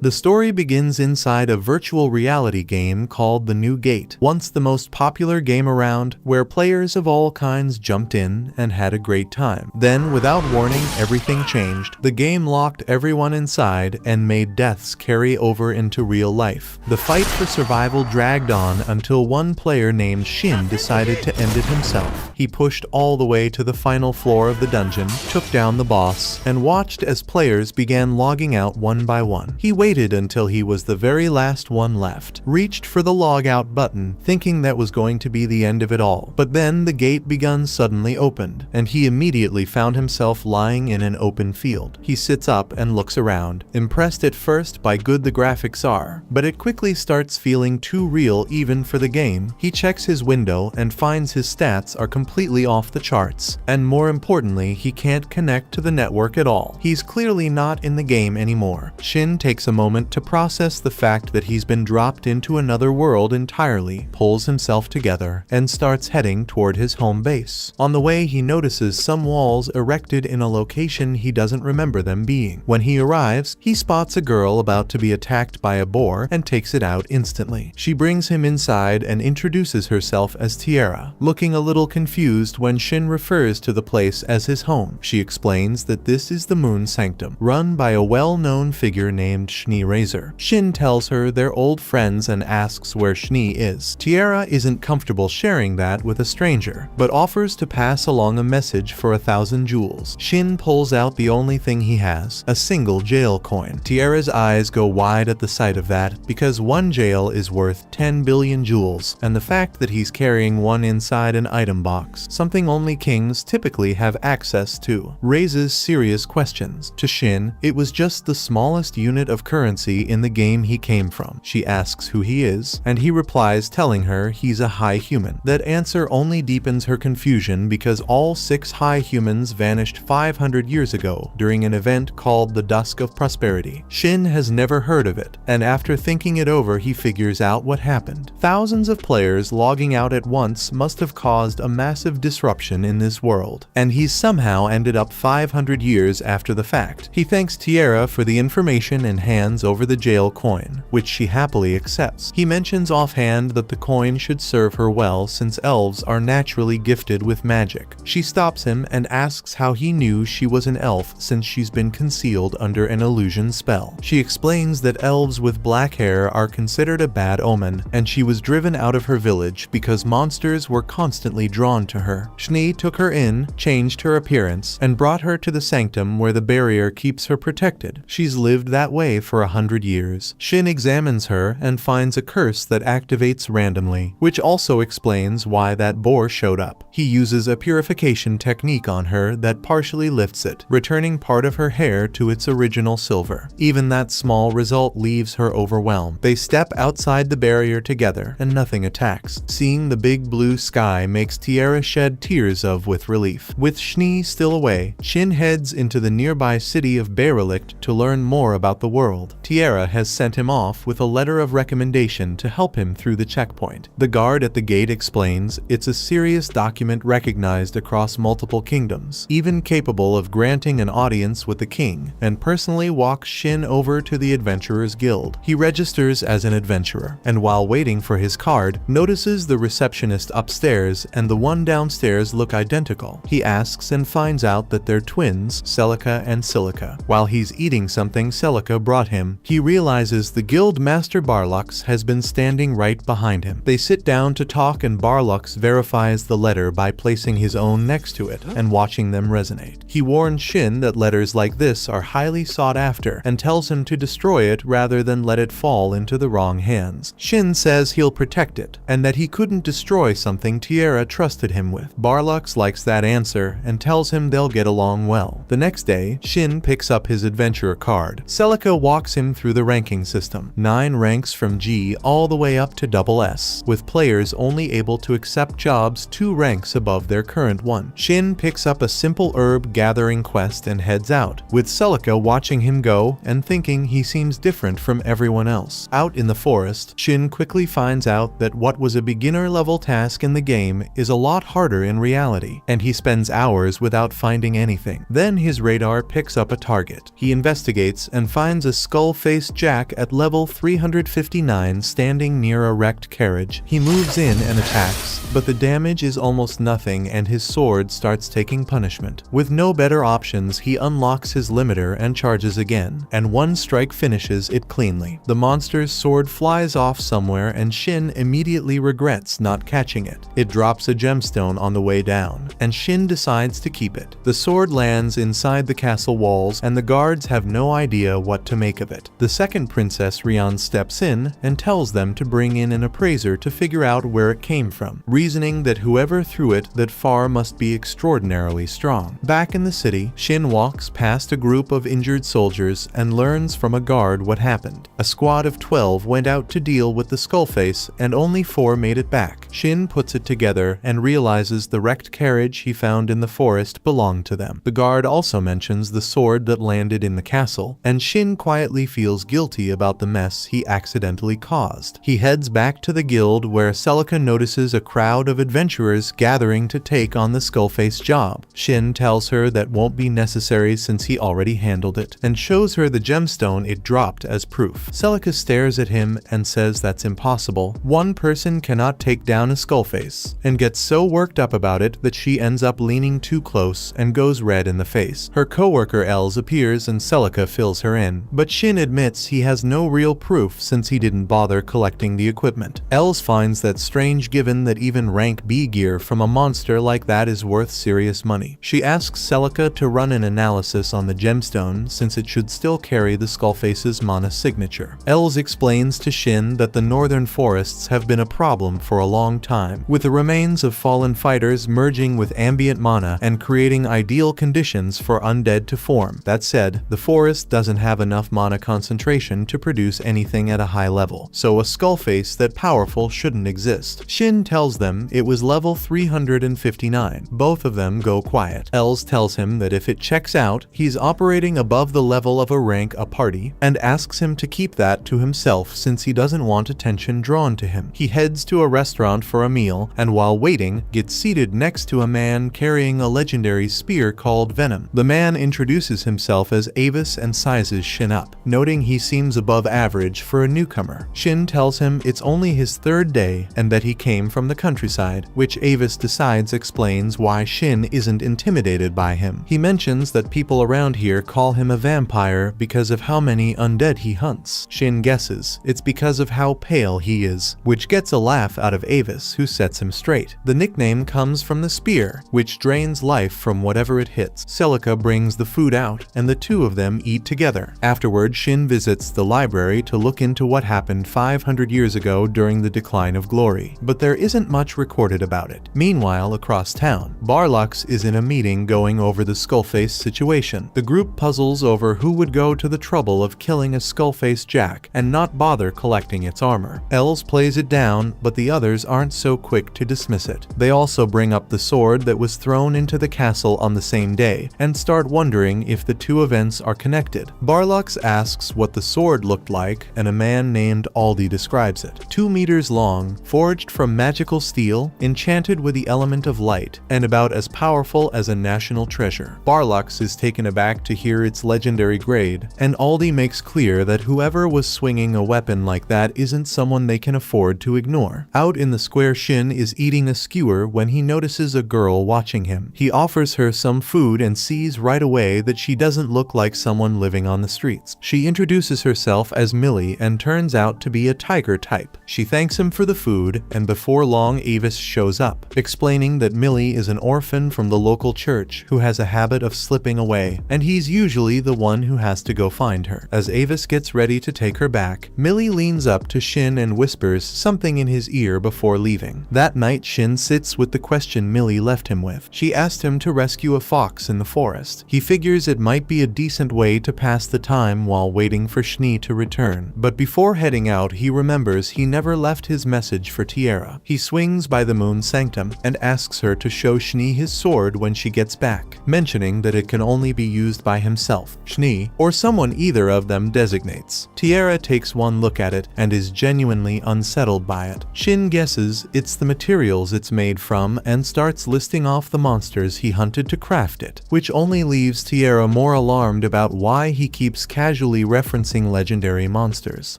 The story begins inside a virtual reality game called The New Gate, once the most popular game around, where players of all kinds jumped in and had a great time. Then, without warning, everything changed. The game locked everyone inside and made deaths carry over into real life. The fight for survival dragged on until one player named Shin decided to end it himself. He pushed all the way to the final floor of the dungeon, took down the boss, and watched as players began logging out one by one. He waited until he was the very last one left, reached for the log out button, thinking that was going to be the end of it all. But then the gate begun suddenly opened, and he immediately found himself lying in an open field. He sits up and looks around, impressed at first by good the graphics are, but it quickly starts feeling too real even for the game. He checks his window and finds his stats are completely off the charts, and more importantly, he can't connect to the network at all. He's clearly not in the game anymore. Shin takes a moment to process the fact that he's been dropped into another world entirely, pulls himself together, and starts heading toward his home base. On the way, he notices some walls erected in a location he doesn't remember them being. When he arrives, he spots a girl about to be attacked by a boar and takes it out instantly. She brings him inside and introduces herself as Tiara, looking a little confused when Shin refers to the place as his home. She explains that this is the Moon Sanctum, run by a well-known figure named Schnee Razor. Shin tells her they're old friends and asks where Schnee is. Tiara isn't comfortable sharing that with a stranger, but offers to pass along a message for 1,000 jewels. Shin pulls out the only thing he has, a single jail coin. Tiara's eyes go wide at the sight of that, because one jail is worth 10 billion jewels, and the fact that he's carrying one inside an item box, something only kings typically have access to, raises serious questions. To Shin, it was just the smallest unit of currency in the game he came from. She asks who he is, and he replies telling her he's a high human. That answer only deepens her confusion because all 6 high humans vanished 500 years ago during an event called the Dusk of Prosperity. Shin has never heard of it, and after thinking it over, he figures out what happened. Thousands of players logging out at once must have caused a massive disruption in this world, and he's somehow ended up 500 years after the fact. He thanks Tiara for the information and hands over the jail coin, which she happily accepts. He mentions offhand that the coin should serve her well since elves are naturally gifted with magic. She stops him and asks how he knew she was an elf since she's been concealed under an illusion spell. She explains that elves with black hair are considered a bad omen, and she was driven out of her village because monsters were constantly drawn to her. Schnee took her in, changed her appearance, and brought her to the sanctum where the barrier keeps her protected. She's lived that way for 100 years. Shin examines her and finds a curse that activates randomly, which also explains why that boar showed up. He uses a purification technique on her that partially lifts it, returning part of her hair to its original silver. Even that small result leaves her overwhelmed. They step outside the barrier together and nothing attacks. Seeing the big blue sky makes Tiara shed tears with relief. With Schnee still away, Shin heads into the nearby city of Berelicht to learn more about the world. Tiara has sent him off with a letter of recommendation to help him through the checkpoint. The guard at the gate explains it's a serious document recognized across multiple kingdoms, even capable of granting an audience with the king, and personally walks Shin over to the Adventurers Guild. He registers as an adventurer, and while waiting for his card, notices the receptionist upstairs and the one downstairs look identical. He asks and finds out that they're twins, Celica and Silica. While he's eating something Celica brought him, he realizes the guild master Barlux has been standing right behind him. They sit down to talk and Barlux verifies the letter by placing his own next to it and watching them resonate. He warns Shin that letters like this are highly sought after and tells him to destroy it rather than let it fall into the wrong hands. Shin says he'll protect it and that he couldn't destroy something Tiara trusted him with. Barlux likes that answer and tells him they'll get along well. The next day, Shin picks up his adventurer card. Celica walks him through the ranking system, 9 ranks from G all the way up to SS, with players only able to accept jobs 2 ranks above their current one. Shin picks up a simple herb gathering quest and heads out, with Celica watching him go and thinking he seems different from everyone else. Out in the forest, Shin quickly finds out that what was a beginner-level task in the game is a lot harder in reality, and he spends hours without finding anything. Then his radar picks up a target. He investigates and finds a skull-faced Jack at level 359 standing near a wrecked carriage. He moves in and attacks, but the damage is almost nothing and his sword starts taking punishment. With no better options, he unlocks his limiter and charges again, and one strike finishes it cleanly. The monster's sword flies off somewhere and Shin immediately regrets not catching it. It drops a gemstone on the way down, and Shin decides to keep it. The sword lands inside the castle walls and the guards have no idea what to make of it. The second princess, Rian, steps in and tells them to bring in an appraiser to figure out where it came from, reasoning that whoever threw it that far must be extraordinarily strong. Back in the city, Shin walks past a group of injured soldiers and learns from a guard what happened. A squad of 12 went out to deal with the skullface and only 4 made it back. Shin puts it together and realizes the wrecked carriage he found in the forest belonged to them. The guard also mentions the sword that landed in the castle, and Shin quietly feels guilty about the mess he accidentally caused. He heads back to the guild where Celica notices a crowd of adventurers gathering to take on the skullface job. Shin tells her that won't be necessary since he already handled it, and shows her the gemstone it dropped as proof. Celica stares at him and says that's impossible. One person cannot take down a skullface, and gets so worked up about it that she ends up leaning too close and goes red in the face. Her co-worker Els appears and Celica fills her in, but Shin admits he has no real proof since he didn't bother collecting the equipment. Els finds that strange given that even rank B gear from a monster like that is worth serious money. She asks Celica to run an analysis on the gemstone since it should still carry the skullface's mana signature. Els explains to Shin that the northern forests have been a problem for a long time, with the remains of fallen fighters merging with ambient mana and creating ideal conditions for undead to form. That said, the forest doesn't have enough mana concentration to produce anything at a high level, so a skullface that powerful shouldn't exist. Shin tells them it was level 359. Both of them go quiet. Els tells him that if it checks out, he's operating above the level of a rank a party, and asks him to keep that to himself since he doesn't want attention drawn to him. He heads to a restaurant for a meal, and while waiting, gets seated next to a man carrying a legendary spear called Venom. The man introduces himself as Avis and sizes Shin up, noting he seems above average for a newcomer. Shin tells him it's only his 3rd day and that he came from the countryside, which Avis decides explains why Shin isn't intimidated by him. He mentions that people around here call him a vampire because of how many undead he hunts. Shin guesses it's because of how pale he is, which gets a laugh out of Avis, who sets him straight. The nickname comes from the spear, which drains life from whatever it hits. Celica brings the food out, and the two of them eat together. Afterward, Shin visits the library to look into what happened 500 years ago during the decline of glory, but there isn't much recorded about it. Meanwhile, across town, Barlux is in a meeting going over the skullface situation. The group puzzles over who would go to the trouble of killing a skullface Jack and not bother collecting its armor. Els plays it down, but the others aren't so quick to dismiss it. They also bring up the sword that was thrown into the castle on the same day, and start wondering if the two events are connected. Barlux asks what the sword looked like, and a man named Aldi describes it. 2 meters long, forged from magical steel, enchanted with the element of light, and about as powerful as a national treasure. Barlux is taken aback to hear its legendary grade, and Aldi makes clear that whoever was swinging a weapon like that isn't someone they can afford to ignore. Out in the square, Shin is eating a skewer when he notices a girl watching him. He offers her some food and sees right away that she doesn't look like someone living on the streets. She introduces herself as Millie and turns out to be a tiger type. She thanks him for the food, and before long Avis shows up, explaining that Millie is an orphan from the local church who has a habit of slipping away, and he's usually the one who has to go find her. As Avis gets ready to take her back, Millie leans up to Shin and whispers something in his ear before leaving. That night, Shin sits with the question Millie left him with. She asked him to rescue a fox in the forest. He figures it might be a decent way to pass the time while waiting for Schnee to return. But before heading out, he remembers he never left his message for Tiara. He swings by the moon sanctum and asks her to show Schnee his sword when she gets back, mentioning that it can only be used by himself, Schnee, or someone either of them designates. Tiara takes one look at it and is genuinely unsettled by it. Shin guesses it's the materials it's made from and starts listing off the monsters he hunted to craft it, which only leaves Tiara more alarmed about why he keeps casually casually referencing legendary monsters.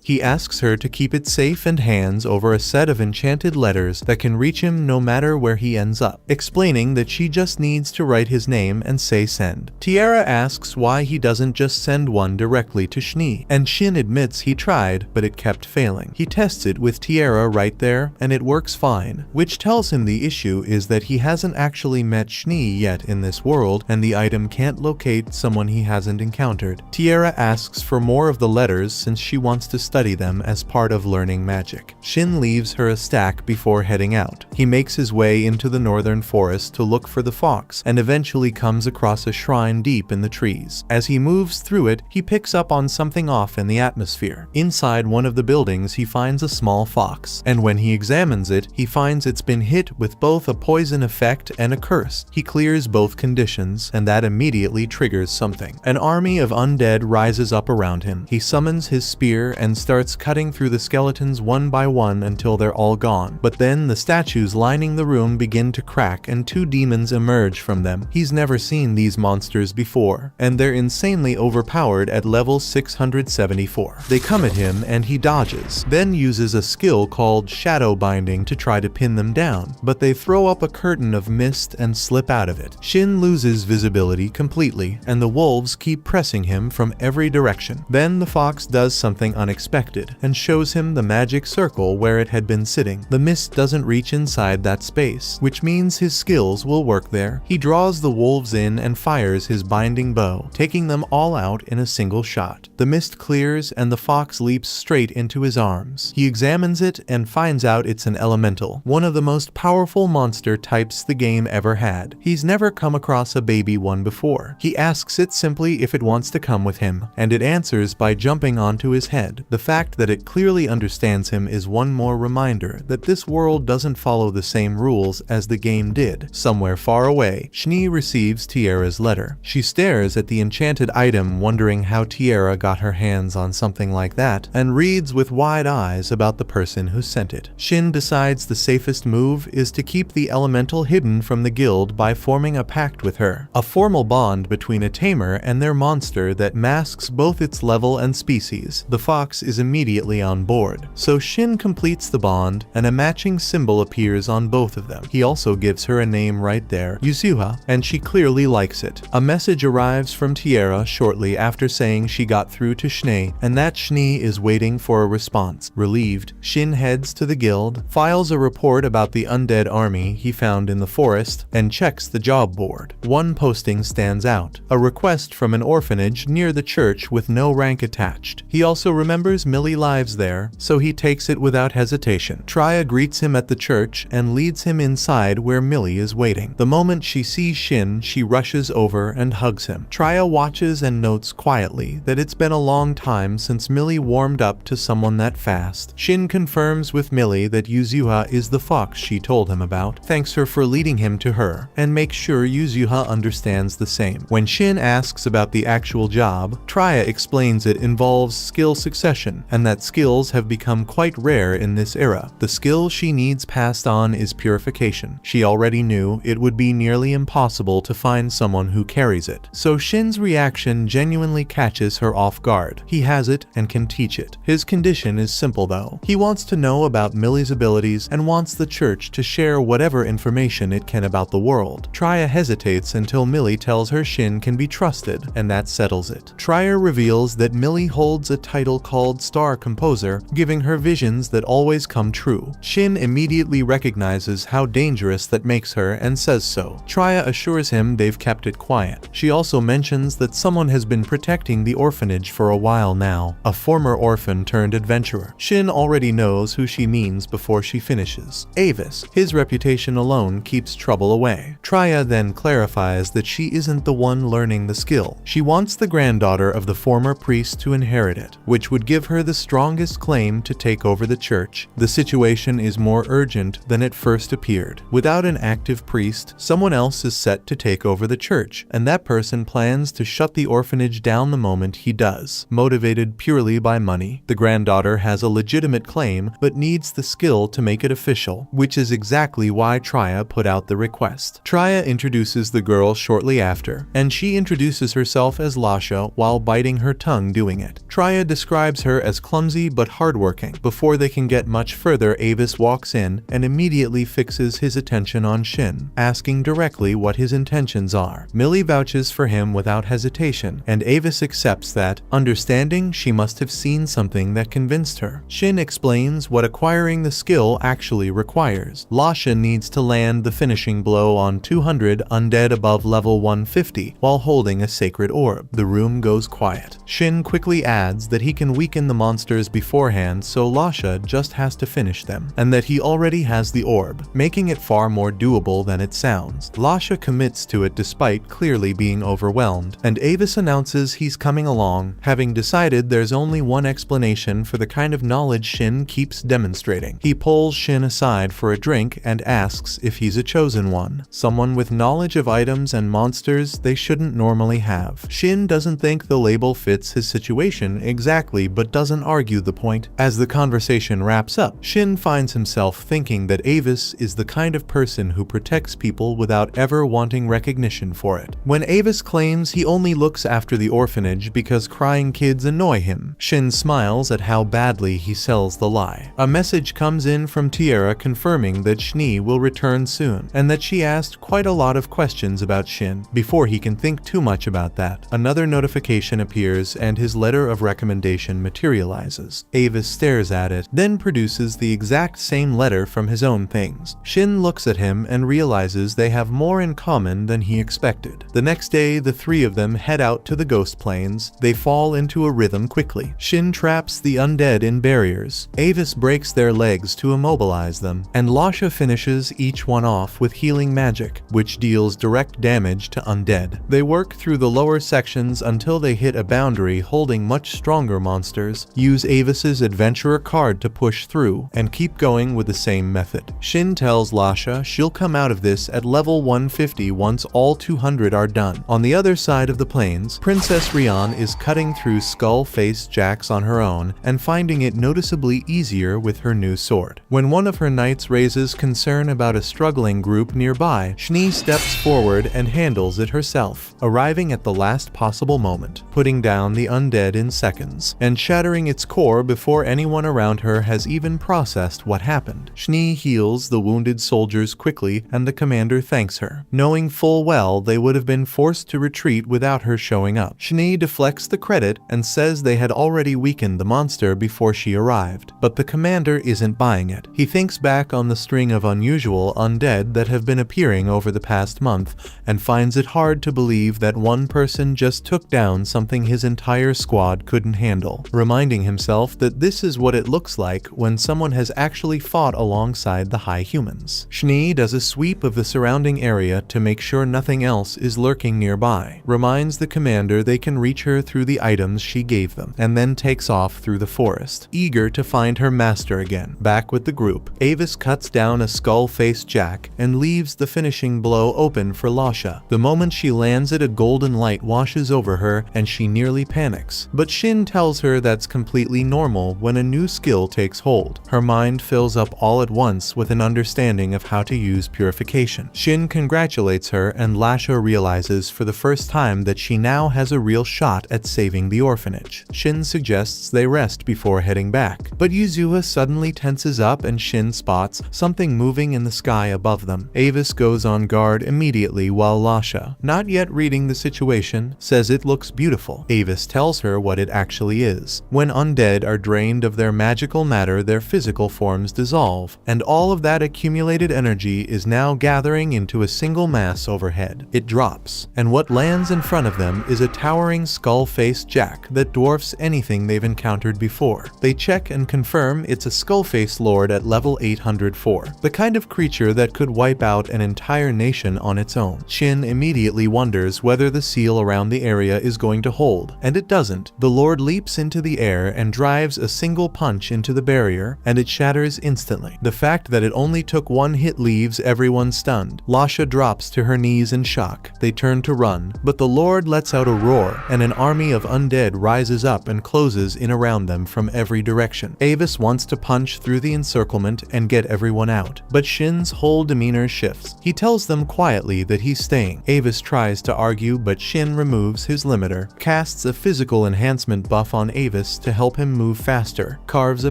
He asks her to keep it safe and hands over a set of enchanted letters that can reach him no matter where he ends up, explaining that she just needs to write his name and say send. Tiara asks why he doesn't just send one directly to Schnee, and Shin admits he tried, but it kept failing. He tests it with Tiara right there, and it works fine, which tells him the issue is that he hasn't actually met Schnee yet in this world, and the item can't locate someone he hasn't encountered. Tiara asks for more of the letters since she wants to study them as part of learning magic. Shin leaves her a stack before heading out. He makes his way into the northern forest to look for the fox, and eventually comes across a shrine deep in the trees. As he moves through it, he picks up on something off in the atmosphere. Inside one of the buildings, he finds a small fox, and when he examines it, he finds it's been hit with both a poison effect and a curse. He clears both conditions, and that immediately triggers something. An army of undead rises up around him. He summons his spear and starts cutting through the skeletons one by one until they're all gone. But then the statues lining the room begin to crack and two demons emerge from them. He's never seen these monsters before, and they're insanely overpowered at level 674. They come at him and he dodges, then uses a skill called shadow binding to try to pin them down, but they throw up a curtain of mist and slip out of it. Shin loses visibility completely, and the wolves keep pressing him from every direction. Then the fox does something unexpected and shows him the magic circle where it had been sitting. The mist doesn't reach inside that space, which means his skills will work there. He draws the wolves in and fires his binding bow, taking them all out in a single shot. The mist clears and the fox leaps straight into his arms. He examines it and finds out it's an elemental, one of the most powerful monster types the game ever had. He's never come across a baby one before. He asks it simply if it wants to come with him, and it answers by jumping onto his head. The fact that it clearly understands him is one more reminder that this world doesn't follow the same rules as the game did. Somewhere far away, Schnee receives Tiara's letter. She stares at the enchanted item, wondering how Tiara got her hands on something like that, and reads with wide eyes about the person who sent it. Shin decides the safest move is to keep the elemental hidden from the guild by forming a pact with her, a formal bond between a tamer and their monster that masks both its level and species. The fox is immediately on board, so Shin completes the bond and a matching symbol appears on both of them. He also gives her a name right there, Yuzuha, and she clearly likes it. A message arrives from Tiara shortly after saying she got through to Schnee, and that Schnee is waiting for a response. Relieved, Shin heads to the guild, files a report about the undead army he found in the forest, and checks the job board. One posting stands out, a request from an orphanage near the church with no rank attached. He also remembers Millie lives there, so he takes it without hesitation. Trya greets him at the church and leads him inside where Millie is waiting. The moment she sees Shin, she rushes over and hugs him. Trya watches and notes quietly that it's been a long time since Millie warmed up to someone that fast. Shin confirms with Millie that Yuzuha is the fox she told him about, thanks her for leading him to her, and makes sure Yuzuha understands the same. When Shin asks about the actual job, Trya explains it involves skill succession, and that skills have become quite rare in this era. The skill she needs passed on is purification. She already knew it would be nearly impossible to find someone who carries it, so Shin's reaction genuinely catches her off guard. He has it and can teach it. His condition is simple though. He wants to know about Millie's abilities and wants the church to share whatever information it can about the world. Trya hesitates until Millie tells her Shin can be trusted, and that settles it. Trya reveals that Millie holds a title called Star Composer, giving her visions that always come true. Shin immediately recognizes how dangerous that makes her and says so. Trya assures him they've kept it quiet. She also mentions that someone has been protecting the orphanage for a while now, a former orphan turned adventurer. Shin already knows who she means before she finishes. Avis. His reputation alone keeps trouble away. Trya then clarifies that she isn't the one learning the skill. She wants the granddaughter of the former priest to inherit it, which would give her the strongest claim to take over the church. The situation is more urgent than it first appeared. Without an active priest, someone else is set to take over the church, and that person plans to shut the orphanage down the moment he does, motivated purely by money. The granddaughter has a legitimate claim, but needs the skill to make it official, which is exactly why Trya put out the request. Trya introduces the girl shortly after, and she introduces herself as Lasha while biting biting her tongue doing it. Trya describes her as clumsy but hardworking. Before they can get much further, Avis walks in and immediately fixes his attention on Shin, asking directly what his intentions are. Millie vouches for him without hesitation, and Avis accepts that, understanding she must have seen something that convinced her. Shin explains what acquiring the skill actually requires. Lasha needs to land the finishing blow on 200 undead above level 150 while holding a sacred orb. The room goes quiet. Shin quickly adds that he can weaken the monsters beforehand, so Lasha just has to finish them, and that he already has the orb, making it far more doable than it sounds. Lasha commits to it despite clearly being overwhelmed, and Avis announces he's coming along, having decided there's only one explanation for the kind of knowledge Shin keeps demonstrating. He pulls Shin aside for a drink and asks if he's a chosen one, someone with knowledge of items and monsters they shouldn't normally have. Shin doesn't think the label fits his situation exactly, but doesn't argue the point. As the conversation wraps up, Shin finds himself thinking that Avis is the kind of person who protects people without ever wanting recognition for it. When Avis claims he only looks after the orphanage because crying kids annoy him, Shin smiles at how badly he sells the lie. A message comes in from Tierra confirming that Schnee will return soon, and that she asked quite a lot of questions about Shin before he can think too much about that. Another notification appears and his letter of recommendation materializes. Avis stares at it, then produces the exact same letter from his own things. Shin looks at him and realizes they have more in common than he expected. The next day, the three of them head out to the ghost plains. They fall into a rhythm quickly. Shin traps the undead in barriers. Avis breaks their legs to immobilize them, and Lasha finishes each one off with healing magic, which deals direct damage to undead. They work through the lower sections until they hit a boundary holding much stronger monsters, use Avis's adventurer card to push through, and keep going with the same method. Shin tells Lasha she'll come out of this at level 150 once all 200 are done. On the other side of the plains, Princess Rian is cutting through skull-faced jacks on her own and finding it noticeably easier with her new sword. When one of her knights raises concern about a struggling group nearby, Schnee steps forward and handles it herself, arriving at the last possible moment, putting down the undead in seconds, and shattering its core before anyone around her has even processed what happened. Schnee heals the wounded soldiers quickly, and the commander thanks her, knowing full well they would have been forced to retreat without her showing up. Schnee deflects the credit and says they had already weakened the monster before she arrived, but the commander isn't buying it. He thinks back on the string of unusual undead that have been appearing over the past month and finds it hard to believe that one person just took down something his entire squad couldn't handle, reminding himself that this is what it looks like when someone has actually fought alongside the high humans. Schnee does a sweep of the surrounding area to make sure nothing else is lurking nearby, reminds the commander they can reach her through the items she gave them, and then takes off through the forest, eager to find her master again. Back with the group, Avis cuts down a skull-faced jack and leaves the finishing blow open for Lasha. The moment she lands it, a golden light washes over her and she nearly panics, but Shin tells her that's completely normal when a new skill takes hold. Her mind fills up all at once with an understanding of how to use purification. Shin congratulates her, and Lasha realizes for the first time that she now has a real shot at saving the orphanage. Shin suggests they rest before heading back, but Yuzua suddenly tenses up and Shin spots something moving in the sky above them. Avis goes on guard immediately while Lasha, not yet reading the situation, says it looks beautiful. Avis tells her what it actually is. When undead are drained of their magical matter, their physical forms dissolve, and all of that accumulated energy is now gathering into a single mass overhead. It drops, and what lands in front of them is a towering skull-faced jack that dwarfs anything they've encountered before. They check and confirm it's a skull-faced lord at level 804, the kind of creature that could wipe out an entire nation on its own. Shin immediately wonders whether the seal around the area is going to hold, and it doesn't. The lord leaps into the air and drives a single punch into the barrier, and it shatters instantly. The fact that it only took one hit leaves everyone stunned. Lasha drops to her knees in shock. They turn to run, but the lord lets out a roar, and an army of undead rises up and closes in around them from every direction. Avis wants to punch through the encirclement and get everyone out, but Shin's whole demeanor shifts. He tells them quietly that he's staying. Avis tries to argue, but Shin removes his limiter, casts a physical enhancement buff on Avis to help him move faster, carves a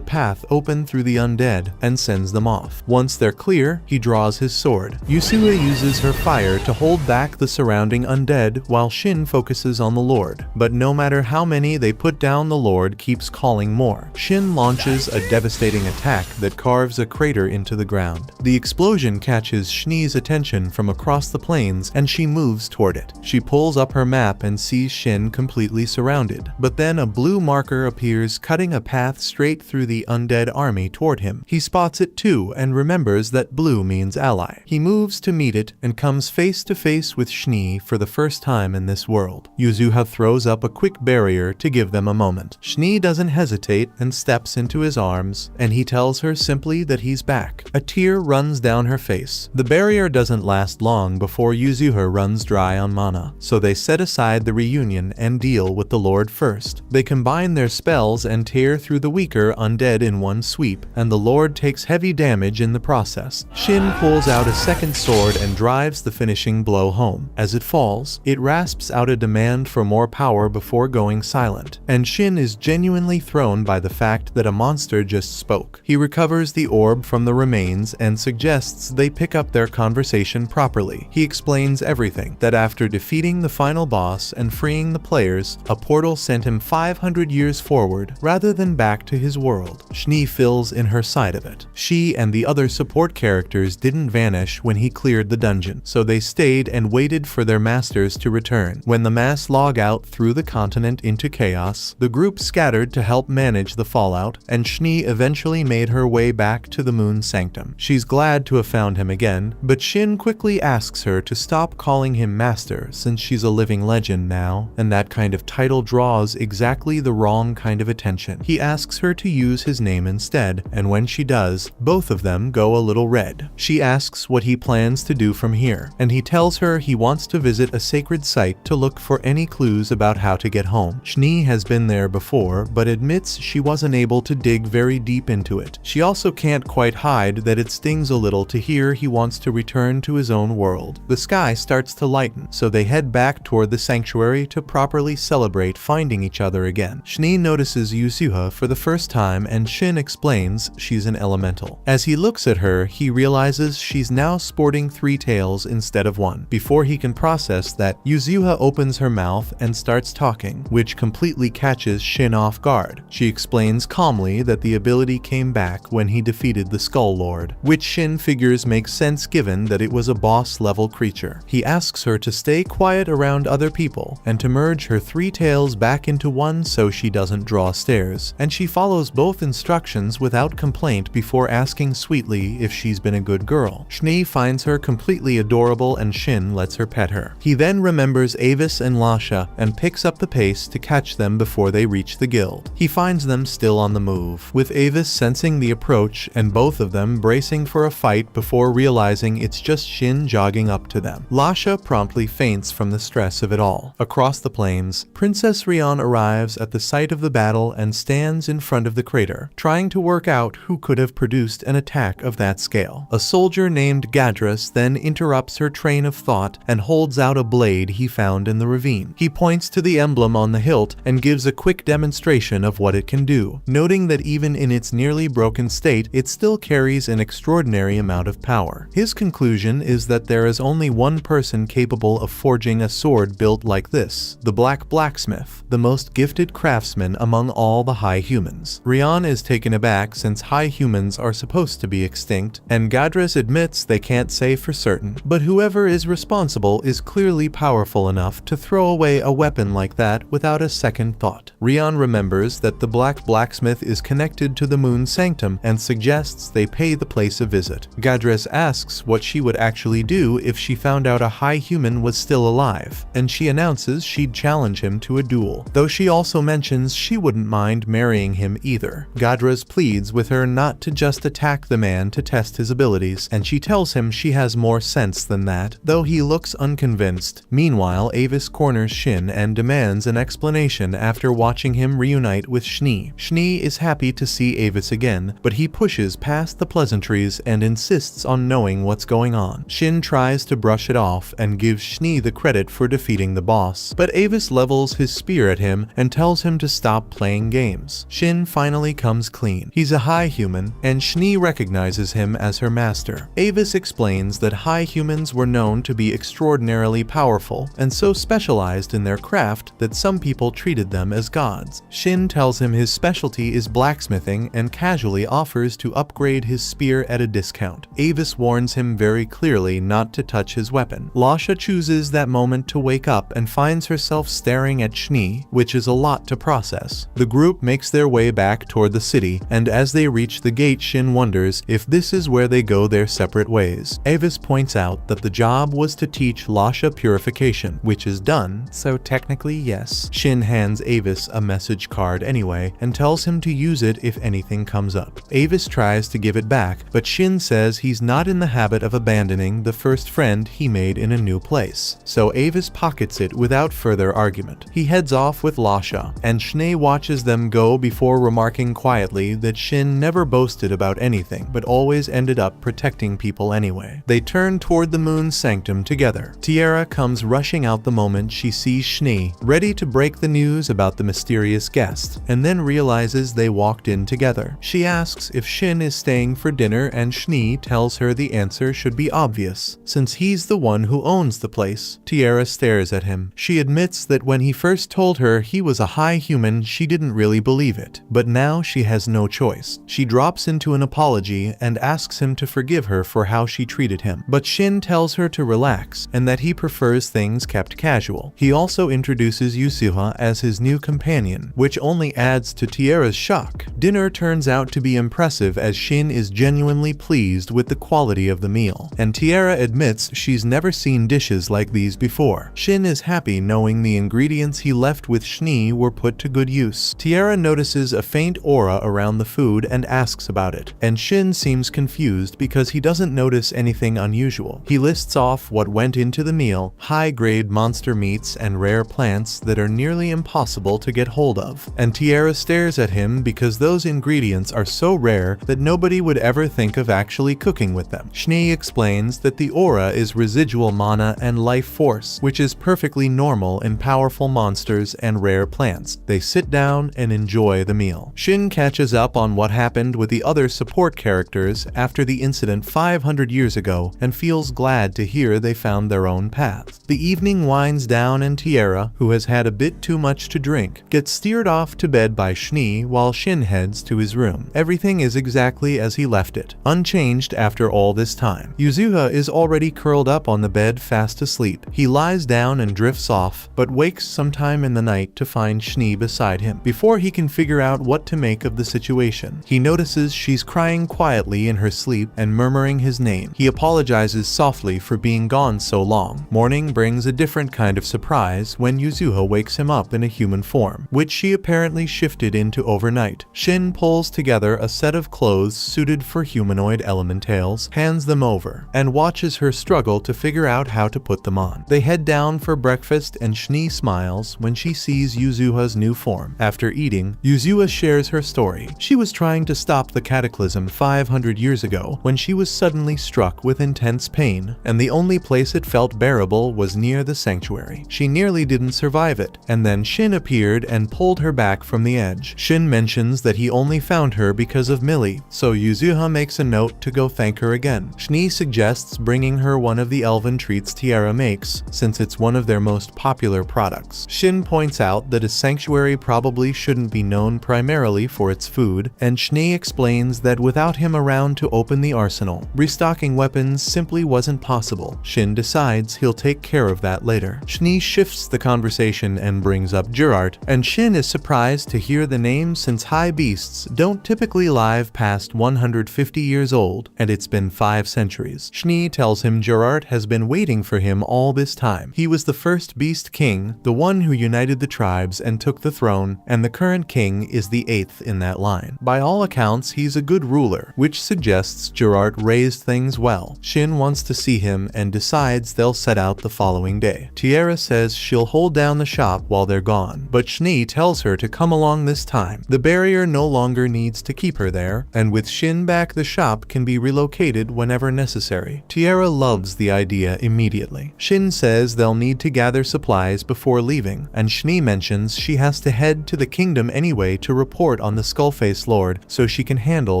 path open through the undead, and sends them off. Once they're clear, he draws his sword. Yuzua uses her fire to hold back the surrounding undead while Shin focuses on the Lord. But no matter how many they put down, the Lord keeps calling more. Shin launches a devastating attack that carves a crater into the ground. The explosion catches Shni's attention from across the plains and she moves toward it. She pulls up her map and sees Shin completely surrounded. But then a blue marker appears, cutting a path straight through the undead army toward him. He spots it too and remembers that blue means ally. He moves to meet it and comes face to face with Shni for the first time in this world. Yuzua throws up a quick barrier to give them a moment. Shni doesn't hesitate and steps into his arms, and he tells her simply that he's back. A tear runs down her face. The barrier doesn't last long before Yuzua runs dry on mana, so they set aside the reunion and deal with the Lord first. They combine their spells and tear through the weaker undead in one sweep, and the Lord takes heavy damage in the process. Shin pulls out a second sword and drives the finishing blow home. As it falls, it rasps out a demand for more power before going silent, and Shin is genuinely thrown by the fact that a monster just spoke. He recovers the orb from the remains and suggests they pick up their conversation properly. He explains everything, that after defeating the final boss and freeing the players, a portal sent him 500 years forward rather than back to his world. Shni fills in her side of it. She and the other support characters didn't vanish when he cleared the dungeon, so they stayed and waited for their masters to return. When the mass log out threw the continent into chaos, the group scattered to help manage the fallout, and Shni eventually made her way back to the Moon Sanctum. She's glad to have found him again, but Shin quickly asks her to stop calling him master since she's a living legend now, and that kind of title draws exactly the wrong kind of attention. He asks her to use his name instead, and when she does, both of them go a little red. She asks what he plans to do from here, and he tells her he wants to visit a sacred site to look for any clues about how to get home. Shni has been there before, but admits she wasn't able to dig very deep into it. She also can't quite hide that it stings a little to hear he wants to return to his own world. The sky starts to lighten, so they head back toward the sanctuary to properly celebrate finding each other again. Shni notices Yuzua for the first time and Shin explains she's an elemental. As he looks at her, he realizes she's now sporting 3 tails instead of 1. Before he can process that, Yuzua opens her mouth and starts talking, which completely catches Shin off guard. She explains calmly that the ability came back when he defeated the Skull Lord, which Shin figures makes sense given that it was a boss-level creature. He asks her to stay quiet around other people and to merge her 3 tails back into 1 so she doesn't draw stares, and she follows both instructions without complaint before asking sweetly if she's been a good girl. Shni finds her completely adorable and Shin lets her pet her. He then remembers Avis and Lasha and picks up the pace to catch them before they reach the guild. He finds them still on the move, with Avis sensing the approach and both of them bracing for a fight before realizing it's just Shin jogging up to them. Lasha promptly faints from the stress of it all. Across the plains, Princess Rion arrives at the site of the battle and stands in front of the crater, trying to work out who could have produced an attack of that scale. A soldier named Gadras then interrupts her train of thought and holds out a blade he found in the ravine. He points to the emblem on the hilt and gives a quick demonstration of what it can do, noting that even in its nearly broken state, it still carries an extraordinary amount of power. His conclusion is that there is only one person capable of forging a sword built like this, the Black Blacksmith, the most gifted craftsman among all the high humans. Rion is taken aback since high humans are supposed to be extinct, and Gadras admits they can't say for certain, but whoever is responsible is clearly powerful enough to throw away a weapon like that without a second thought. Rion remembers that the Black Blacksmith is connected to the Moon Sanctum and suggests they pay the place a visit. Gadras asks what she would actually do if she found out a high human was still alive, and she announces she'd challenge him to a duel, though she also mentions she wouldn't mind marrying him either. Gadras pleads with her not to just attack the man to test his abilities, and she tells him she has more sense than that, though he looks unconvinced. Meanwhile, Avis corners Shin and demands an explanation after watching him reunite with Shni. Shni is happy to see Avis again, but he pushes past the pleasantries and insists on knowing what's going on. Shin tries to brush it off and gives Shni the credit for defeating the boss, but Avis levels his spear at him and tells him to stop playing games. Shin finally comes clean. He's a high human, and Schnee recognizes him as her master. Avis explains that high humans were known to be extraordinarily powerful and so specialized in their craft that some people treated them as gods. Shin tells him his specialty is blacksmithing and casually offers to upgrade his spear at a discount. Avis warns him very clearly not to touch his weapon. Lasha chooses that moment to wake up and finds herself staring at Schnee, which is a lot to process. The group makes their way back toward the city, and as they reach the gate, Shin wonders if this is where they go their separate ways. Avis points out that the job was to teach Lasha purification, which is done, so technically yes. Shin hands Avis a message card anyway and tells him to use it if anything comes up. Avis tries to give it back, but Shin says he's not in the habit of abandoning the first friend he made in a new place, so Avis pockets it without further argument. He heads off with Lasha, and Schnee watches them go before remarking quietly that Shin never boasted about anything but always ended up protecting people anyway. They turn toward the moon's sanctum together. Tiara comes rushing out the moment she sees Schnee, ready to break the news about the mysterious guest, and then realizes they walked in together. She asks if Shin is staying for dinner, and Schnee tells her the answer should be obvious, since he's the one who owns the place. Tiara stares at him. She admits that when he first told her he was a high human, she didn't really believe it, but now she has no choice. She drops into an apology and asks him to forgive her for how she treated him, but Shin tells her to relax and that he prefers things kept casual. He also introduces Yusuha as his new companion, which only adds to Tiara's shock. Dinner turns out to be impressive as Shin is genuinely pleased with the quality of the meal, and Tiara admits she's never seen dishes like these before. Shin is happy knowing the ingredients he left with Schnee were put to good use. Tiara notices a faint aura around the food and asks about it, and Shin seems confused because he doesn't notice anything unusual. He lists off what went into the meal: high-grade monster meats and rare plants that are nearly impossible to get hold of, and Tiara stares at him because those ingredients are so rare that nobody would ever think of actually cooking with them. Schnee explains that the aura is residual mana and life force, which is perfectly normal in powerful monsters and rare plants. They sit down and enjoy the meal. Shin catches up on what happened with the other support characters after the incident 500 years ago and feels glad to hear they found their own paths. The evening winds down and Tiara, who has had a bit too much to drink, gets steered off to bed by Schnee while Shin heads to his room. Everything is exactly as he left it, unchanged after all this time. Yuzuha is already curled up on the bed fast asleep. He lies down and drifts off, but wakes sometime in the night to find Schnee beside him. Before he can figure out what to make of the situation, he notices she's crying quietly in her sleep and murmuring his name. He apologizes softly for being gone so long. Morning brings a different kind of surprise when Yuzuha wakes him up in a human form, which she apparently shifted into overnight. Shin pulls together a set of clothes suited for humanoid elementals, hands them over, and watches her struggle to figure out how to put them on. They head down for breakfast and Schnee smiles when she sees Yuzuha's new form. After eating, Yuzuha shares her story. She was trying to stop the cataclysm 500 years ago when she was suddenly struck with intense pain, and the only place it felt bearable was near the sanctuary. She nearly didn't survive it, and then Shin appeared and pulled her back from the edge. Shin mentions that he only found her because of Millie, so Yuzuha makes a note to go thank her again. Schnee suggests bringing her one of the elven treats Tiara makes, since it's one of their most popular products. Shin points out that a sanctuary probably shouldn't be known primarily for its food, and Schnee explains that without him around to open the arsenal, restocking weapons simply wasn't possible. Shin decides he'll take care of that later. Schnee shifts the conversation and brings up Gerart, and Shin is surprised to hear the name since high beasts don't typically live past 150 years old, and it's been 5 centuries. Schnee tells him Gerart has been waiting for him all this time. He was the first beast king, the one who united the tribes and took the throne, and the current king is the 8th in that line. By all accounts, he's a good ruler, which suggests Gerart raised things well. Shin wants to see him and decides they'll set out the following day. Tiara says she'll hold down the shop while they're gone, but Schnee tells her to come along this time. The barrier no longer needs to keep her there, and with Shin back, the shop can be relocated whenever necessary. Tiara loves the idea immediately. Shin says they'll need to gather supplies before before leaving, and Schnee mentions she has to head to the kingdom anyway to report on the Skullface Lord so she can handle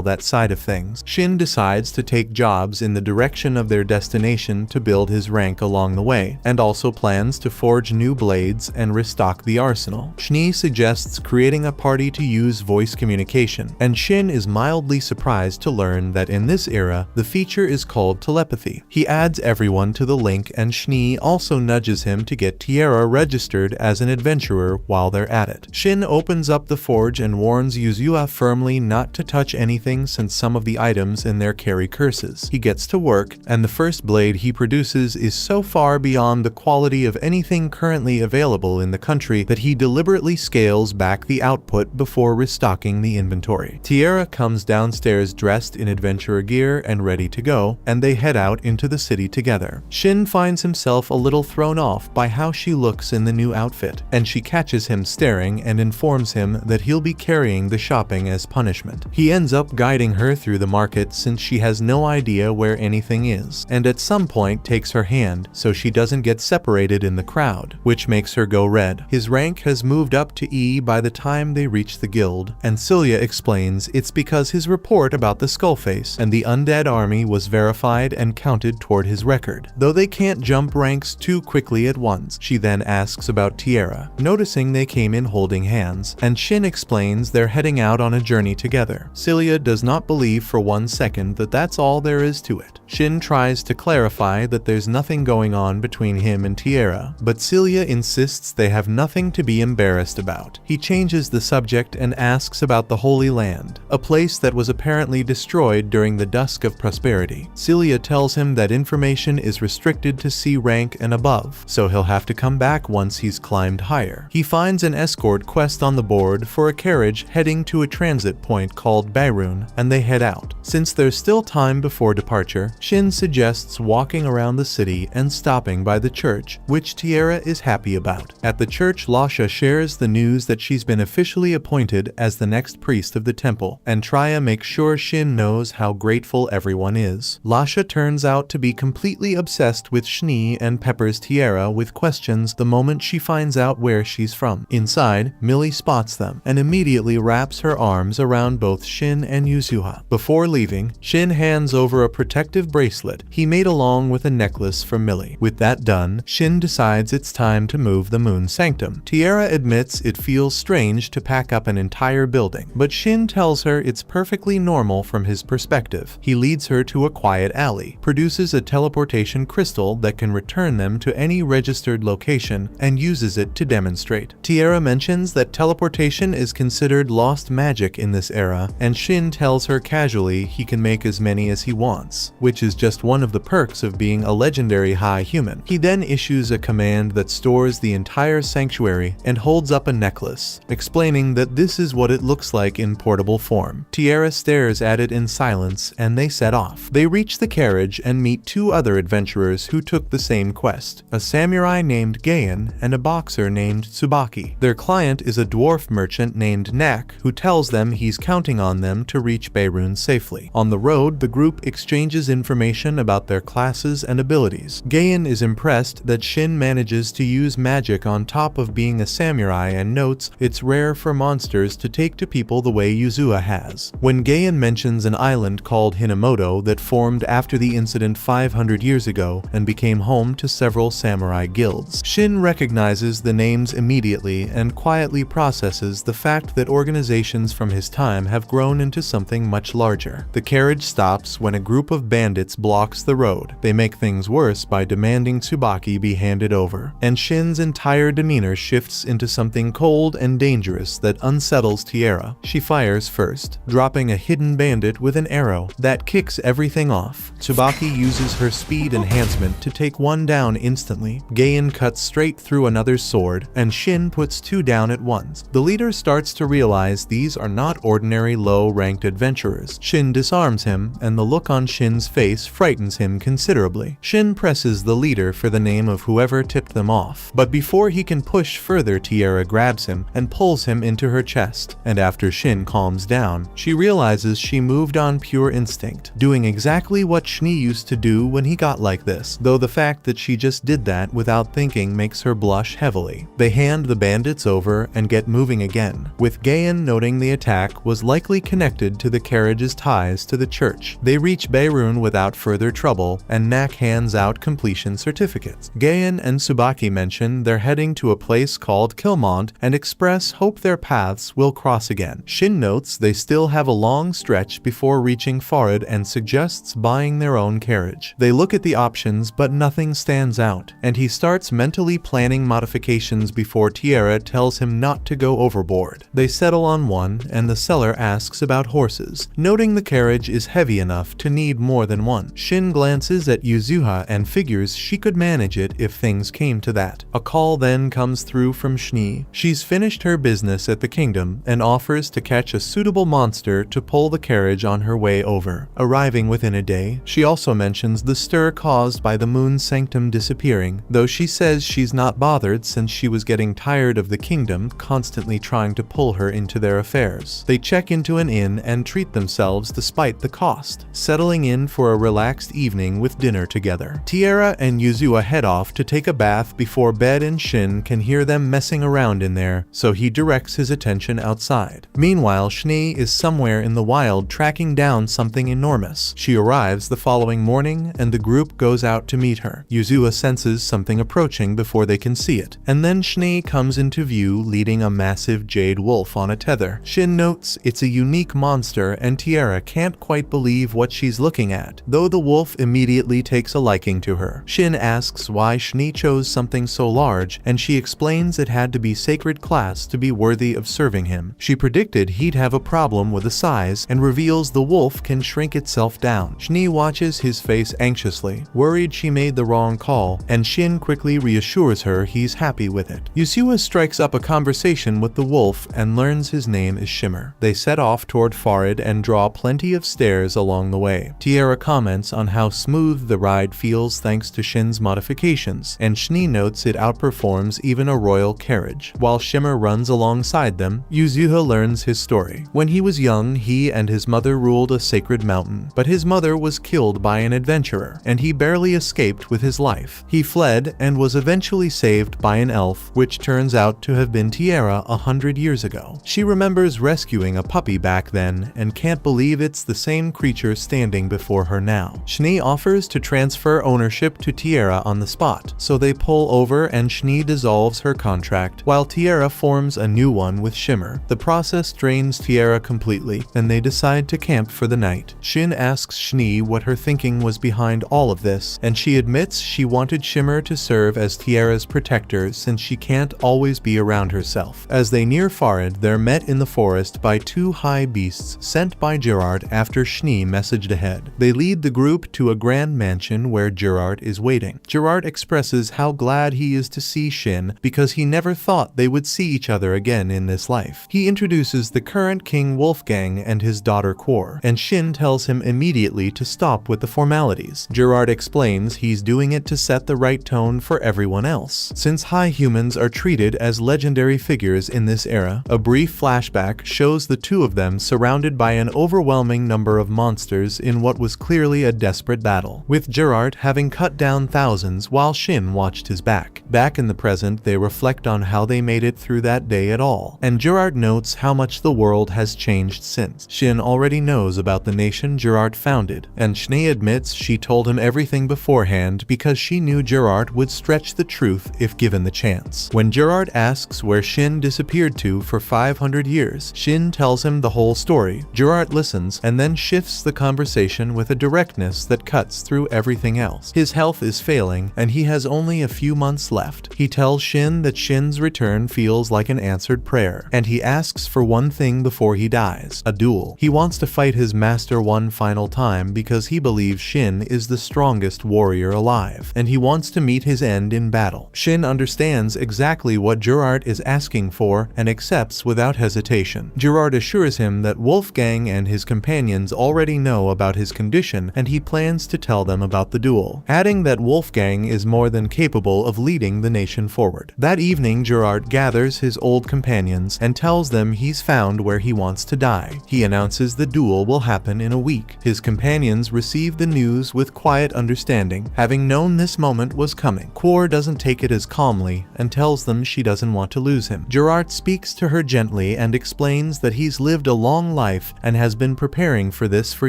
that side of things. Shin decides to take jobs in the direction of their destination to build his rank along the way, and also plans to forge new blades and restock the arsenal. Schnee suggests creating a party to use voice communication, and Shin is mildly surprised to learn that in this era, the feature is called telepathy. He adds everyone to the link, and Schnee also nudges him to get Tiara registered as an adventurer while they're at it. Shin opens up the forge and warns Yuzua firmly not to touch anything since some of the items in there carry curses. He gets to work, and the first blade he produces is so far beyond the quality of anything currently available in the country that he deliberately scales back the output before restocking the inventory. Tiara comes downstairs dressed in adventurer gear and ready to go, and they head out into the city together. Shin finds himself a little thrown off by how she looks in the new outfit, and she catches him staring and informs him that he'll be carrying the shopping as punishment. He ends up guiding her through the market since she has no idea where anything is, and at some point takes her hand so she doesn't get separated in the crowd, which makes her go red. His rank has moved up to E by the time they reach the guild, and Celia explains it's because his report about the Skullface and the undead army was verified and counted toward his record. Though they can't jump ranks too quickly at once, she then asks about Tiara, noticing they came in holding hands, and Shin explains they're heading out on a journey together. Celia does not believe for one second that that's all there is to it. Shin tries to clarify that there's nothing going on between him and Tiara, but Celia insists they have nothing to be embarrassed about. He changes the subject and asks about the Holy Land, a place that was apparently destroyed during the Dusk of Prosperity. Celia tells him that information is restricted to C rank and above, so he'll have to come back once he's climbed higher. He finds an escort quest on the board for a carriage heading to a transit point called Bairun, and they head out. Since there's still time before departure, Shin suggests walking around the city and stopping by the church, which Tiara is happy about. At the church, Lasha shares the news that she's been officially appointed as the next priest of the temple, and Trya makes sure Shin knows how grateful everyone is. Lasha turns out to be completely obsessed with Schnee and peppers Tiara with questions the moment she finds out where she's from. Inside, Millie spots them and immediately wraps her arms around both Shin and Yuzua. Before leaving, Shin hands over a protective bracelet he made along with a necklace for Millie. With that done, Shin decides it's time to move the Moon Sanctum. Tiara admits it feels strange to pack up an entire building, but Shin tells her it's perfectly normal from his perspective. He leads her to a quiet alley, produces a teleportation crystal that can return them to any registered location, and uses it to demonstrate. Tiara mentions that teleportation is considered lost magic in this era, and Shin tells her casually he can make as many as he wants, which is just one of the perks of being a legendary high human. He then issues a command that stores the entire sanctuary and holds up a necklace, explaining that this is what it looks like in portable form. Tiara stares at it in silence, and they set off. They reach the carriage and meet two other adventurers who took the same quest, a samurai named Gayan and a boxer named Tsubaki. Their client is a dwarf merchant named Nak, who tells them he's counting on them to reach Bairun safely. On the road, the group exchanges information about their classes and abilities. Gayan is impressed that Shin manages to use magic on top of being a samurai and notes it's rare for monsters to take to people the way Yuzua has. When Gayan mentions an island called Hinamoto that formed after the incident 500 years ago and became home to several samurai guilds, Shin recognizes the names immediately and quietly processes the fact that organizations from his time have grown into something much larger. The carriage stops when a group of bandits blocks the road. They make things worse by demanding Tsubaki be handed over, and Shin's entire demeanor shifts into something cold and dangerous that unsettles Tiara. She fires first, dropping a hidden bandit with an arrow that kicks everything off. Tsubaki uses her speed enhancement to take one down instantly. Gayan cuts straight through another's sword, and Shin puts two down at once. The leader starts to realize these are not ordinary low-ranked adventurers. Shin disarms him, and the look on Shin's face frightens him considerably. Shin presses the leader for the name of whoever tipped them off, but before he can push further, Tiara grabs him and pulls him into her chest, and after Shin calms down, she realizes she moved on pure instinct, doing exactly what Schnee used to do when he got like this, though the fact that she just did that without thinking makes her her blush heavily. They hand the bandits over and get moving again, with Gayan noting the attack was likely connected to the carriage's ties to the church. They reach Beirun without further trouble, and Nak hands out completion certificates. Gayan and Tsubaki mention they're heading to a place called Kilmont and express hope their paths will cross again. Shin notes they still have a long stretch before reaching Farid and suggests buying their own carriage. They look at the options, but nothing stands out, and he starts mentally planning modifications before Tierra tells him not to go overboard. They settle on one, and the seller asks about horses, noting the carriage is heavy enough to need more than one. Shin glances at Yuzuha and figures she could manage it if things came to that. A call then comes through from Shni. She's finished her business at the kingdom and offers to catch a suitable monster to pull the carriage on her way over, arriving within a day. She also mentions the stir caused by the moon's sanctum disappearing, though she says she's not bothered since she was getting tired of the kingdom constantly trying to pull her into their affairs. They check into an inn and treat themselves despite the cost, settling in for a relaxed evening with dinner together. Tierra and Yuzua head off to take a bath before bed, and Shin can hear them messing around in there, so he directs his attention outside. Meanwhile, Shni is somewhere in the wild tracking down something enormous. She arrives the following morning, and the group goes out to meet her. Yuzua senses something approaching before they can see it, and then Shni comes into view leading a massive jade wolf on a tether. Shin notes it's a unique monster, and Tierra can't quite believe what she's looking at, though the wolf immediately takes a liking to her. Shin asks why Shni chose something so large, and she explains it had to be sacred class to be worthy of serving him. She predicted he'd have a problem with the size, and reveals the wolf can shrink itself down. Shni watches his face anxiously, worried she made the wrong call, and Shin quickly reassures her he's happy with it. Yusua strikes up a conversation with the wolf and learns his name is Shimmer. They set off toward Farid and draw plenty of stairs along the way. Tierra comments on how smooth the ride feels thanks to Shin's modifications, and Shni notes it outperforms even a royal carriage. While Shimmer runs alongside them, Yuzua learns his story. When he was young, he and his mother ruled a sacred mountain, but his mother was killed by an adventurer, and he barely escaped with his life. He fled and was eventually saved by an elf, which turns out to have been Tierra 100 years ago. She remembers rescuing a puppy back then and can't believe it's the same creature standing before her now. Shni offers to transfer ownership to Tierra on the spot, so they pull over and Shni dissolves her contract, while Tierra forms a new one with Shimmer. The process drains Tierra completely, and they decide to camp for the night. Shin asks Shni what her thinking was behind all of this, and she admits she wanted Shimmer to serve as Tierra's protector since she can't always be around herself. As they near Farid, they're met in the forest by two high beasts sent by Gerard after Shni messaged ahead. They lead the group to a grand mansion where Gerard is waiting. Gerard expresses how glad he is to see Shin because he never thought they would see each other again in this life. He introduces the current King Wolfgang and his daughter Kor, and Shin tells him immediately to stop with the formalities. Gerard explains he's doing it to set the right tone for everyone else, since high humans are treated as legendary figures in this era. A brief flashback shows the two of them surrounded by an overwhelming number of monsters in what was clearly a desperate battle, with Gerard having cut down thousands while Shin watched his back. Back in the present, they reflect on how they made it through that day at all, and Gerard notes how much the world has changed since. Shin already knows about the nation Gerard founded, and Shni admits she told him everything beforehand because she knew Gerard would stretch the truth if given the chance. When Gerard asks where Shin disappeared to for 500 years, Shin tells him the whole story. Gerard listens and then shifts the conversation with a directness that cuts through everything else. His health is failing, and he has only a few months left. He tells Shin that Shin's return feels like an answered prayer, and he asks for one thing before he dies: a duel. He wants to fight his master one final time because he believes Shin is the strongest warrior alive, and he wants to meet his end in battle. Shin understands exactly what Gerard is asking for and accepts without hesitation. Gerard assures him that Wolfgang and his companions already know about his condition, and he plans to tell them about the duel, adding that Wolfgang is more than capable of leading the nation forward. That evening, Gerard gathers his old companions and tells them he's found where he wants to die. He announces the duel will happen in a week. His companions receive the news with quiet understanding, having known this moment was coming. Kor doesn't take take it as calmly and tells them she doesn't want to lose him. Gerard speaks to her gently and explains that he's lived a long life and has been preparing for this for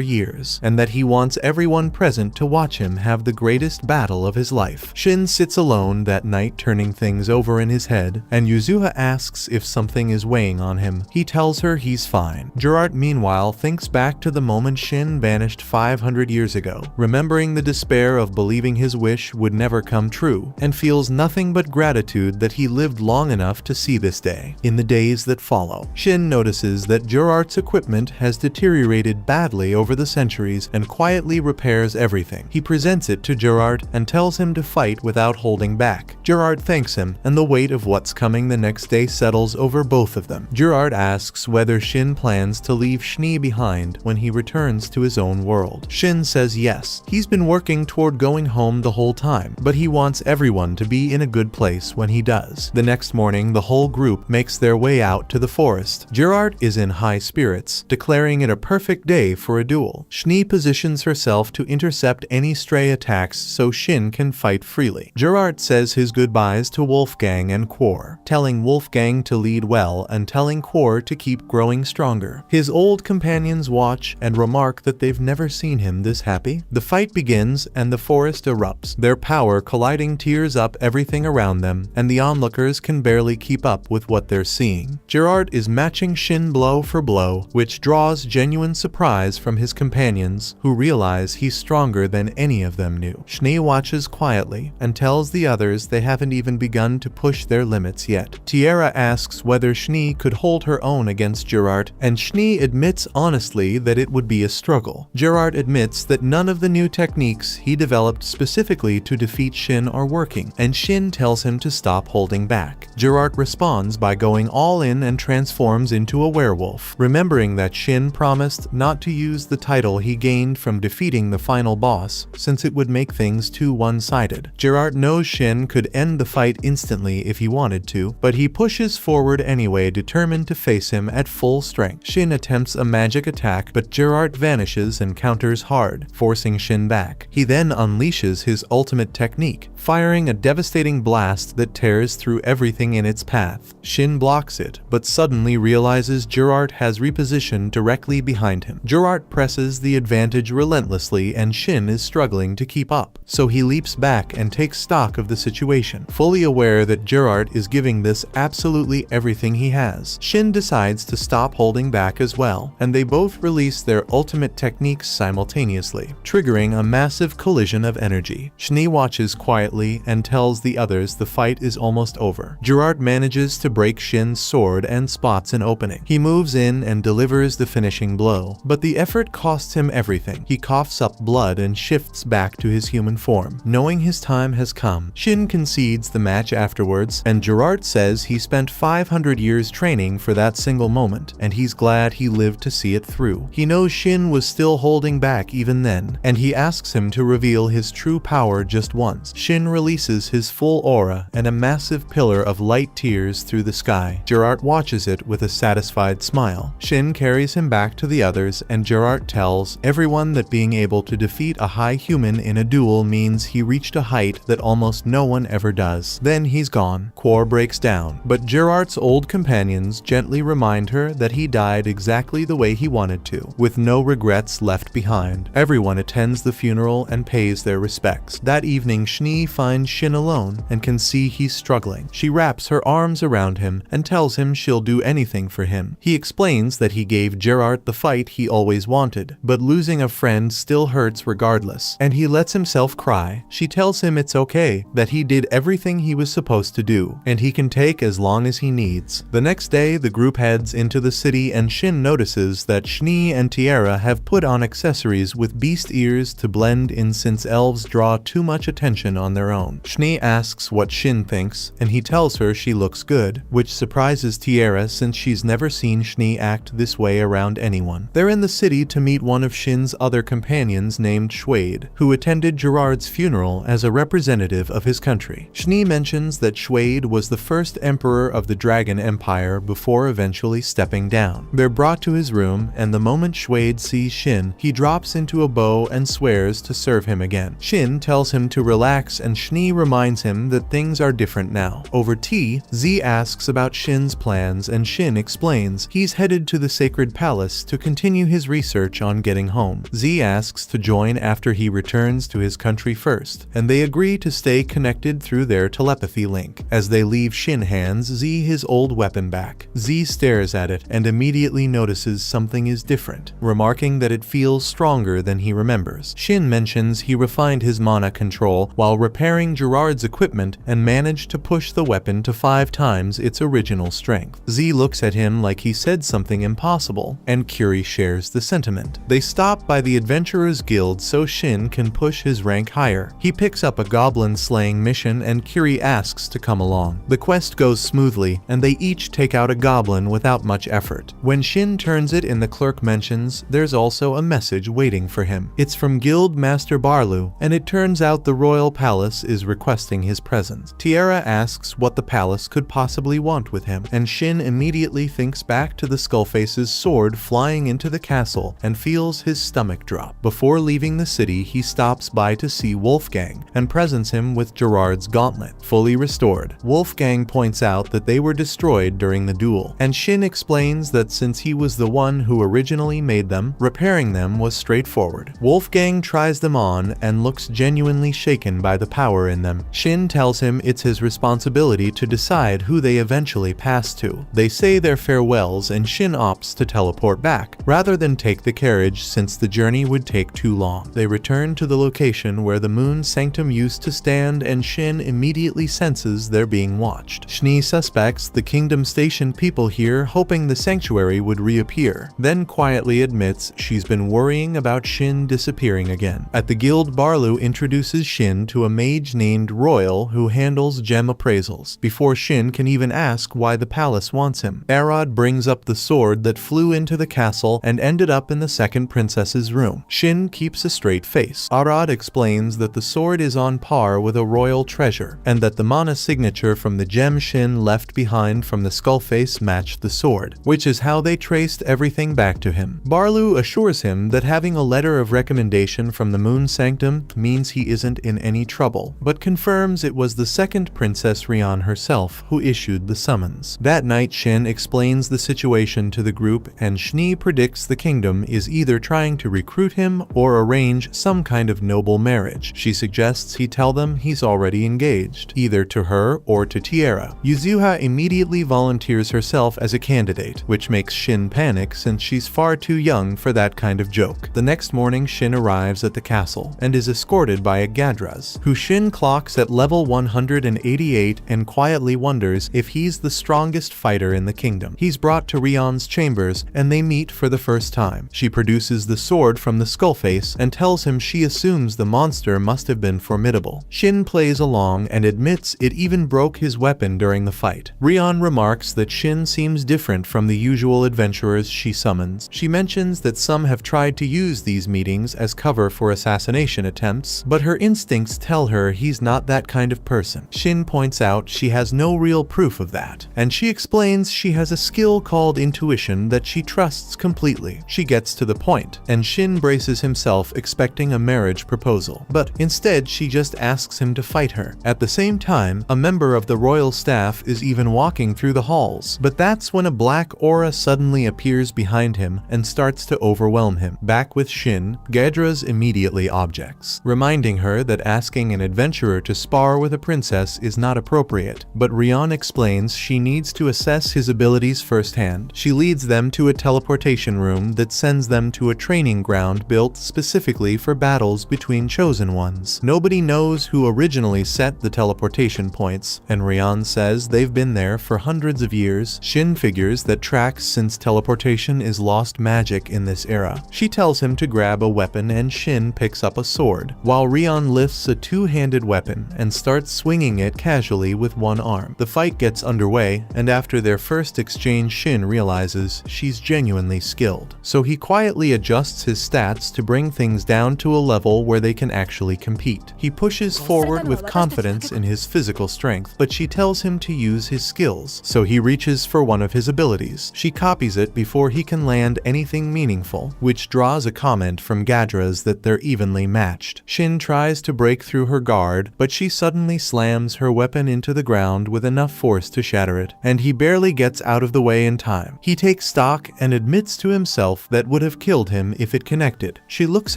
years, and that he wants everyone present to watch him have the greatest battle of his life. Shin sits alone that night turning things over in his head, and Yuzuha asks if something is weighing on him. He tells her he's fine. Gerard meanwhile thinks back to the moment Shin vanished 500 years ago, remembering the despair of believing his wish would never come true, and feels nothing but gratitude that he lived long enough to see this day. In the days that follow, Shin notices that Gerard's equipment has deteriorated badly over the centuries and quietly repairs everything. He presents it to Gerard and tells him to fight without holding back. Gerard thanks him, and the weight of what's coming the next day settles over both of them. Gerard asks whether Shin plans to leave Schnee behind when he returns to his own world. Shin says yes. He's been working toward going home the whole time, but he wants everyone to be in a good place when he does. The next morning, the whole group makes their way out to the forest. Gerard is in high spirits, declaring it a perfect day for a duel. Schnee positions herself to intercept any stray attacks so Shin can fight freely. Gerard says his goodbyes to Wolfgang and Quor, telling Wolfgang to lead well and telling Quor to keep growing stronger. His old companions watch and remark that they've never seen him this happy. The fight begins and the forest erupts. Their power colliding tears up everything around them, and the onlookers can barely keep up with what they're seeing. Gerard is matching Shin blow for blow, which draws genuine surprise from his companions, who realize he's stronger than any of them knew. Schnee watches quietly and tells the others they haven't even begun to push their limits yet. Tierra asks whether Schnee could hold her own against Gerard, and Schnee admits honestly that it would be a struggle. Gerard admits that none of the new techniques he developed specifically to defeat Shin are working, and Shin tells him to stop holding back. Gerard responds by going all in and transforms into a werewolf, remembering that Shin promised not to use the title he gained from defeating the final boss, since it would make things too one-sided. Gerard knows Shin could end the fight instantly if he wanted to, but he pushes forward anyway, determined to face him at full strength. Shin attempts a magic attack, but Gerard vanishes and counters hard, forcing Shin back. He then unleashes his ultimate technique, firing a devastating blast that tears through everything in its path. Shin blocks it, but suddenly realizes Gerard has repositioned directly behind him. Gerard presses the advantage relentlessly and Shin is struggling to keep up, so he leaps back and takes stock of the situation, fully aware that Gerard is giving this absolutely everything he has. Shin decides to stop holding back as well, and they both release their ultimate techniques simultaneously, triggering a massive collision of energy. Schnee watches quietly and tells the others the fight is almost over. Gerard manages to break Shin's sword and spots an opening. He moves in and delivers the finishing blow, but the effort costs him everything. He coughs up blood and shifts back to his human form. Knowing his time has come, Shin concedes the match afterwards, and Gerard says he spent 500 years training for that single moment, and he's glad he lived to see it through. He knows Shin was still holding back even then, and he asks him to reveal his true power just once. Shin releases his full aura, and a massive pillar of light tears through the sky. Gerard watches it with a satisfied smile. Shin carries him back to the others, and Gerard tells everyone that being able to defeat a high human in a duel means he reached a height that almost no one ever does. Then he's gone. Quor breaks down, but Gerard's old companions gently remind her that he died exactly the way he wanted to, with no regrets left behind. Everyone attends the funeral and pays their respects. That evening, Schnee finds Shin alone and can see he's struggling. She wraps her arms around him and tells him she'll do anything for him. He explains that he gave Gerard the fight he always wanted, but losing a friend still hurts regardless, and he lets himself cry. She tells him it's okay, that he did everything he was supposed to do, and he can take as long as he needs. The next day, the group heads into the city and Shin notices that Schnee and Tierra have put on accessories with beast ears to blend in since elves draw too much attention on their own. Schnee asks what Shin thinks, and he tells her she looks good, which surprises Tierra since she's never seen Schnee act this way around anyone. They're in the city to meet one of Shin's other companions named Schwade, who attended Gerard's funeral as a representative of his country. Schnee mentions that Schwade was the first emperor of the Dragon Empire before eventually stepping down. They're brought to his room, and the moment Schwade sees Shin, he drops into a bow and swears to serve him again. Shin tells him to relax, and Schnee reminds him that things are different now. Over tea, Z asks about Shin's plans and Shin explains he's headed to the Sacred Palace to continue his research on getting home. Z asks to join after he returns to his country first, and they agree to stay connected through their telepathy link. As they leave, Shin hands Z his old weapon back. Z stares at it and immediately notices something is different, remarking that it feels stronger than he remembers. Shin mentions he refined his mana control while repairing Gerard's equipment and managed to push the weapon to 5 times its original strength. Z looks at him like he said something impossible, and Curie shares the sentiment. They stop by the Adventurers Guild so Shin can push his rank higher. He picks up a goblin slaying mission and Curie asks to come along. The quest goes smoothly and they each take out a goblin without much effort. When Shin turns it in, the clerk mentions there's also a message waiting for him. It's from Guild Master Barlu, and it turns out the royal palace is requesting his presence. Tiara asks what the palace could possibly want with him, and Shin immediately thinks back to the Skullface's sword flying into the castle and feels his stomach drop. Before leaving the city, he stops by to see Wolfgang and presents him with Gerard's gauntlet, fully restored. Wolfgang points out that they were destroyed during the duel, and Shin explains that since he was the one who originally made them, repairing them was straightforward. Wolfgang tries them on and looks genuinely shaken by the power in them. Shin tells him it's his responsibility to decide who they eventually pass to. They say their farewells and Shin opts to teleport back, rather than take the carriage since the journey would take too long. They return to the location where the Moon Sanctum used to stand, and Shin immediately senses they're being watched. Schnee suspects the Kingdom Station people here, hoping the sanctuary would reappear, then quietly admits she's been worrying about Shin disappearing again. At the guild, Barlu introduces Shin to a mage named Royal who handles gem appraisals, before Shin can even ask why the palace wants him. Arod brings up the sword that flew into the castle and ended up in the second princess's room. Shin keeps a straight face. Arod explains that the sword is on par with a royal treasure, and that the mana signature from the gem Shin left behind from the Skullface matched the sword, which is how they traced everything back to him. Barlu assures him that having a letter of recommendation from the Moon Sanctum means he isn't in any trouble, but confirms it was the second Princess Rian herself who issued the summons. That night, Shin explains the situation to the group, and Schnee predicts the kingdom is either trying to recruit him or arrange some kind of noble marriage. She suggests he tell them he's already engaged, either to her or to Tiara. Yuzuha immediately volunteers herself as a candidate, which makes Shin panic since she's far too young for that kind of joke. The next morning, Shin arrives at the castle and is escorted by a Gadras, who Shin clocks at level 188 and quietly wonders if he's the strongest fighter in the kingdom. He's brought to Rion's chambers and they meet for the first time. She produces the sword from the Skullface and tells him she assumes the monster must have been formidable. Shin plays along and admits it even broke his weapon during the fight. Rion remarks that Shin seems different from the usual adventurers she summons. She mentions that some have tried to use these meetings as cover for assassination attempts, but her instincts tell her he's not that kind of person. Shin points out she has no real proof of that, and she explains she has a skill called intuition that she trusts completely. She gets to the point, and Shin braces himself expecting a marriage proposal, but instead she just asks him to fight her. At the same time, a member of the royal staff is even walking through the halls, but that's when a black aura suddenly appears behind him and starts to overwhelm him. Back with Shin, Gadras immediately objects, reminding her that asking an adventurer to spar with a princess is not appropriate, but Rion explains she needs to assess his abilities firsthand. She leads them to a teleportation room that sends them to a training ground built specifically for battles between chosen ones. Nobody knows who originally set the teleportation points, and Rion says they've been there for hundreds of years. Shin figures that tracks since teleportation is lost magic in this era. She tells him to grab a weapon and Shin picks up a sword, while Rion lifts a two-handed weapon and starts swinging it casually with one arm. The fight gets underway, and after their first exchange, Shin realizes she's genuinely skilled, so he quietly adjusts his stats to bring things down to a level where they can actually compete. He pushes forward with confidence in his physical strength, but she tells him to use his skills, so he reaches for one of his abilities. She copies it before he can land anything meaningful, which draws a comment from Gadras that they're evenly matched. Shin tries to break through her guard, but she suddenly slams her weapon into the ground with enough force to shatter it, and he barely gets out of the way in time. He takes stock and admits to himself that would have killed him if it connected. She looks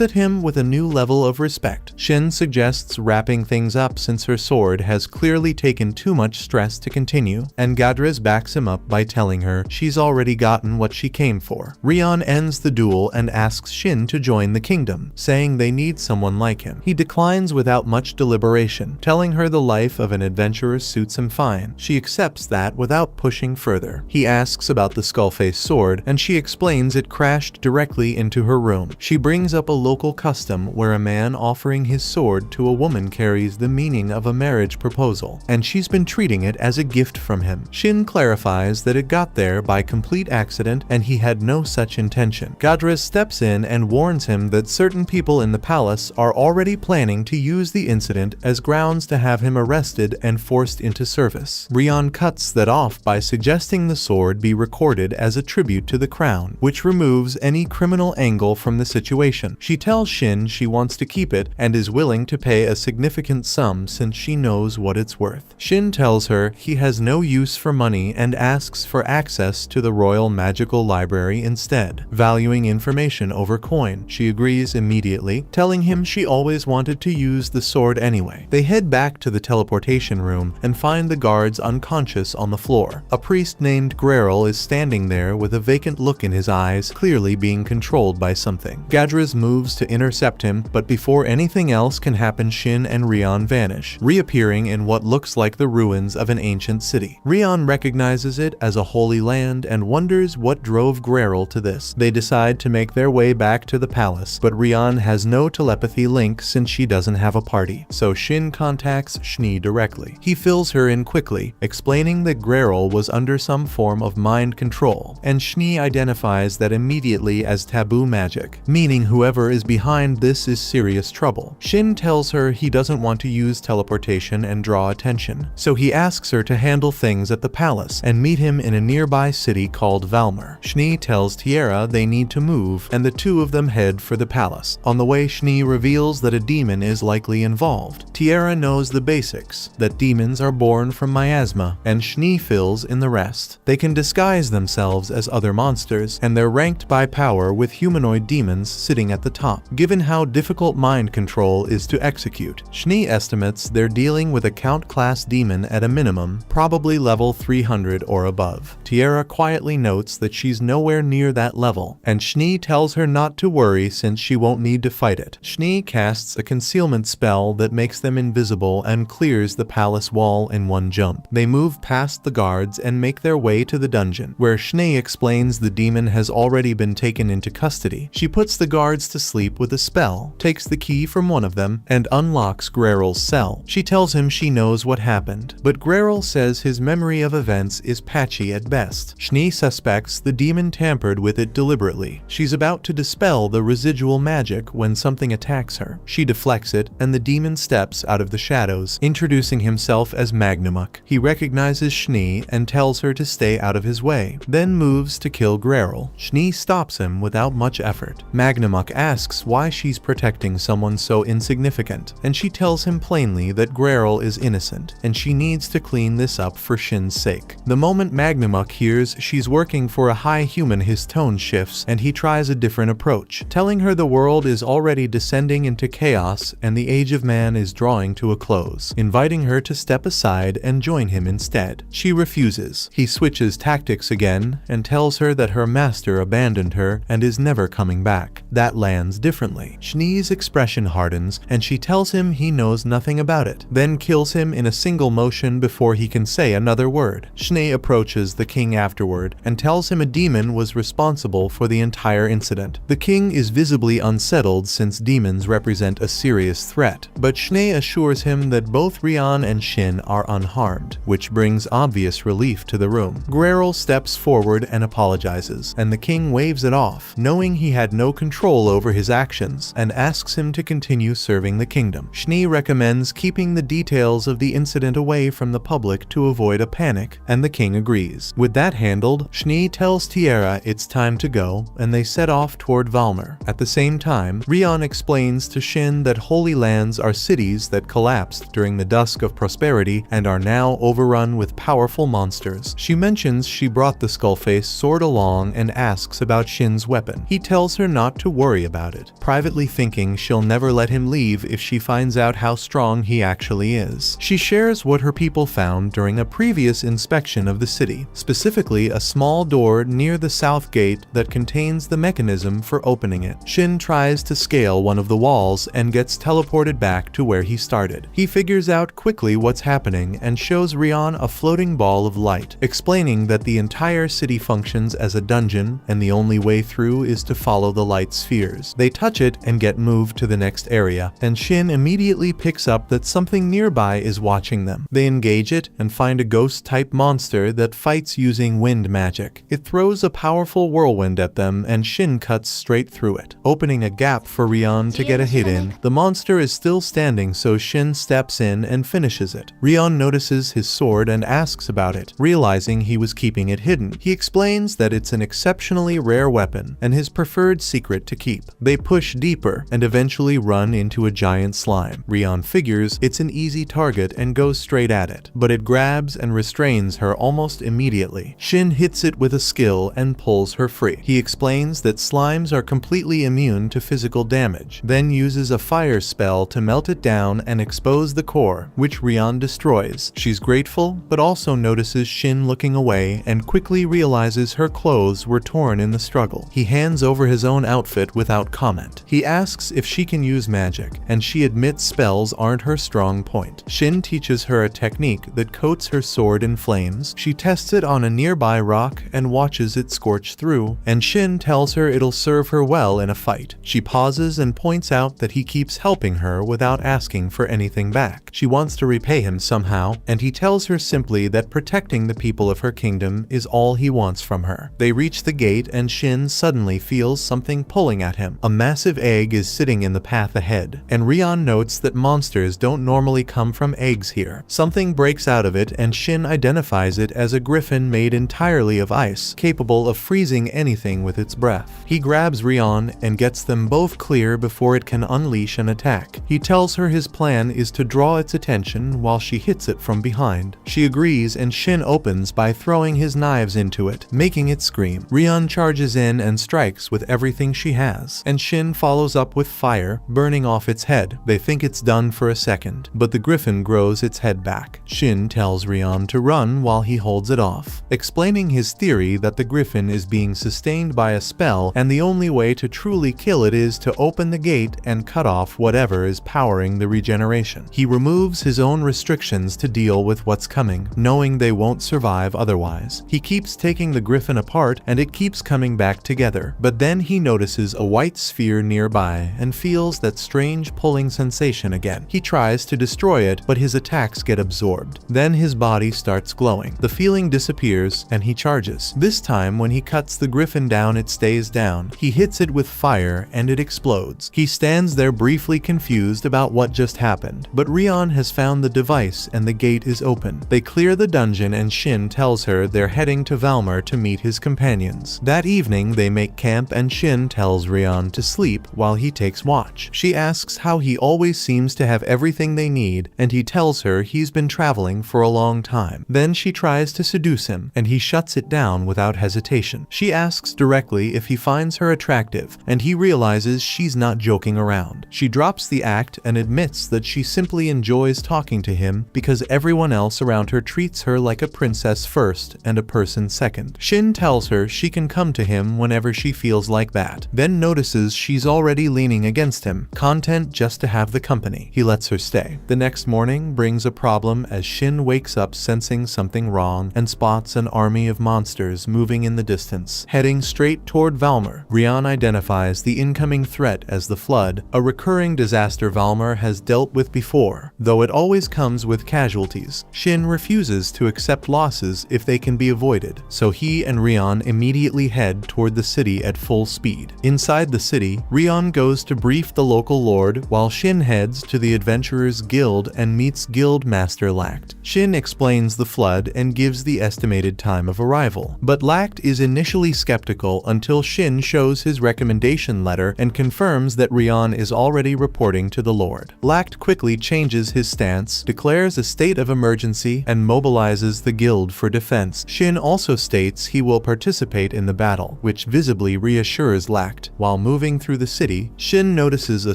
at him with a new level of respect. Shin suggests wrapping things up since her sword has clearly taken too much stress to continue, and Gadres backs him up by telling her she's already gotten what she came for. Rion ends the duel and asks Shin to join the kingdom, saying they need someone like him. He declines without much deliberation, telling her the life of an adventurer suits him fine. She accepts that without pushing further. He asks about the skull-face sword, and she explains it crashed directly into her room. She brings up a local custom where a man offering his sword to a woman carries the meaning of a marriage proposal, and she's been treating it as a gift from him. Shin clarifies that it got there by complete accident and he had no such intention. Gadres steps in and warns him that certain people in the palace are already planning to use the incident as grounds to have him arrested and forced into service. Rion cuts that off by suggesting the sword be recorded as a tribute to the crown, which removes any criminal angle from the situation. She tells Shin she wants to keep it and is willing to pay a significant sum since she knows what it's worth. Shin tells her he has no use for money and asks for access to the Royal Magical Library instead, valuing information over coin. She agrees immediately, telling him she always wanted to use the sword anyway. They head back to the teleportation room and find the guards unconscious on the floor. A priest named Greril is standing there with a vacant look in his eyes, clearly being controlled by something. Gadres moves to intercept him, but before anything else can happen, Shin and Rion vanish, reappearing in what looks like the ruins of an ancient city. Rion recognizes it as a holy land and wonders what drove Greril to this. They decide to make their way back to the palace, but Rion has no telepathy link since she doesn't have a party, so Shin contacts Schnee directly. He fills her in quickly, explaining that Greril was under some form of mind control, and Schnee identifies that immediately as taboo magic, meaning whoever is behind this is serious trouble. Shin tells her he doesn't want to use teleportation and draw attention, so he asks her to handle things at the palace and meet him in a nearby city called Valmer. Schnee tells Tierra they need to move, and the two of them head for the palace. On the way, Schnee reveals that a demon is likely involved. Tierra knows the basics, that demons are born from miasma, and Schnee fills in the rest. They can disguise themselves as other monsters, and they're ranked by power with humanoid demons sitting at the top. Given how difficult mind control is to execute, Schnee estimates they're dealing with a Count class demon at a minimum, probably level 300 or above. Tierra quietly notes that she's nowhere near that level, and Schnee tells her not to worry since she won't need to fight it. Schnee casts a concealment spell that makes them invisible and clears the palace wall in one jump. They move past the guards and make their way to the dungeon, where Schnee explains the demon has already been taken into custody. She puts the guards to sleep with a spell, takes the key from one of them, and unlocks Greril's cell. She tells him she knows what happened, but Greril says his memory of events is patchy at best. Schnee suspects the demon tampered with it deliberately. She's about to dispel the residual magic when something attacks her. She deflects it, and the demon steps out of the shadows, introducing himself as Magnamuk. He recognizes Schnee and tells her to stay out of his way, then moves to kill Greril. Schnee stops him without much effort. Magnamuk asks why she's protecting someone so insignificant, and she tells him plainly that Greril is innocent, and she needs to clean this up for Shin's sake. The moment Magnamuk hears she's working for a high human, his tone shifts, and he tries a different approach, telling her the world is already descending into chaos and the age of man is drawing to a close, inviting her to step aside and join him instead. She refuses. He switches tactics again and tells her that her master abandoned her and is never coming back. That lands differently. Schnee's expression hardens, and she tells him he knows nothing about it, then kills him in a single motion before he can say another word. Schnee approaches the king afterward and tells him a demon was responsible for the entire incident. The king is visibly unsettled since demons represent a serious threat, but Schnee assures him that both Rion and Shin are unharmed, which brings obvious relief to the room. Greril steps forward and apologizes, and the king waves it off, knowing he had no control over his actions, and asks him to continue serving the kingdom. Schnee recommends keeping the details of the incident away from the public to avoid a panic, and the king agrees. With that handled, Schnee tells Tierra it's time to go, and they set off toward Valmer. At the same time, Rion explains to Shin that holy lands are cities that collapse collapsed during the dusk of prosperity and are now overrun with powerful monsters. She mentions she brought the Skullface sword along and asks about Shin's weapon. He tells her not to worry about it, privately thinking she'll never let him leave if she finds out how strong he actually is. She shares what her people found during a previous inspection of the city, specifically a small door near the south gate that contains the mechanism for opening it. Shin tries to scale one of the walls and gets teleported back to where he started. He figures out quickly what's happening and shows Rion a floating ball of light, explaining that the entire city functions as a dungeon and the only way through is to follow the light spheres. They touch it and get moved to the next area, and Shin immediately picks up that something nearby is watching them. They engage it and find a ghost-type monster that fights using wind magic. It throws a powerful whirlwind at them and Shin cuts straight through it, opening a gap for Rion to get a hit in. The monster is still standing, so Shin steps in and finishes it. Rion notices his sword and asks about it, realizing he was keeping it hidden. He explains that it's an exceptionally rare weapon and his preferred secret to keep. They push deeper and eventually run into a giant slime. Rion figures it's an easy target and goes straight at it, but it grabs and restrains her almost immediately. Shin hits it with a skill and pulls her free. He explains that slimes are completely immune to physical damage, then uses a fire spell to melt it down and expose the core, which Rion destroys. She's grateful, but also notices Shin looking away and quickly realizes her clothes were torn in the struggle. He hands over his own outfit without comment. He asks if she can use magic, and she admits spells aren't her strong point. Shin teaches her a technique that coats her sword in flames. She tests it on a nearby rock and watches it scorch through, and Shin tells her it'll serve her well in a fight. She pauses and points out that he keeps helping her without asking for anything back. She wants to repay him somehow, and he tells her simply that protecting the people of her kingdom is all he wants from her. They reach the gate and Shin suddenly feels something pulling at him. A massive egg is sitting in the path ahead, and Rion notes that monsters don't normally come from eggs here. Something breaks out of it and Shin identifies it as a griffin made entirely of ice, capable of freezing anything with its breath. He grabs Rion and gets them both clear before it can unleash an attack. He tells her his plan is to draw its attention while she hits it from behind. She agrees and Shin opens by throwing his knives into it, making it scream. Rion charges in and strikes with everything she has, and Shin follows up with fire, burning off its head. They think it's done for a second, but the griffin grows its head back. Shin tells Rion to run while he holds it off, explaining his theory that the griffin is being sustained by a spell and the only way to truly kill it is to open the gate and cut off whatever is powering the regeneration. He removes his own restrictions to deal with what's coming, knowing they won't survive otherwise. He keeps taking the griffin apart and it keeps coming back together, but then he notices a white sphere nearby and feels that strange pulling sensation again. He tries to destroy it, but his attacks get absorbed. Then his body starts glowing. The feeling disappears and he charges. This time when he cuts the griffin down, it stays down. He hits it with fire and it explodes. He stands there briefly confused about what just happened, but Rion has found the device and the gate is open. They clear the dungeon and Shin tells her they're heading to Valmer to meet his companions. That evening they make camp and Shin tells Rion to sleep while he takes watch. She asks how he always seems to have everything they need, and he tells her he's been traveling for a long time. Then she tries to seduce him, and he shuts it down without hesitation. She asks directly if he finds her attractive, and he realizes she's not joking around. She drops the act and admits that she simply enjoys talking to him because everyone else around her treats her like a princess first and a person second. Shin tells her she can come to him whenever she feels like that, then notices she's already leaning against him, content just to have the company. He lets her stay. The next morning brings a problem as Shin wakes up sensing something wrong and spots an army of monsters moving in the distance, heading straight toward Valmer. Rion identifies the incoming threat as the flood, a recurring disaster Valmer has dealt with before, though it always comes with casualties. Shin refuses to accept losses if they can be avoided, so he and Rion immediately head toward the city at full speed. Inside the city, Rion goes to brief the local lord while Shin heads to the Adventurers Guild and meets Guild Master Lact. Shin explains the flood and gives the estimated time of arrival, but Lact is initially skeptical until Shin shows his recommendation letter and confirms that Rion is already reporting to the lord. Lact quickly changes his stance, declares a state of emergency, and mobilizes the guild for defense. Shin also states he will participate in the battle, which visibly reassures Lact. While moving through the city, Shin notices a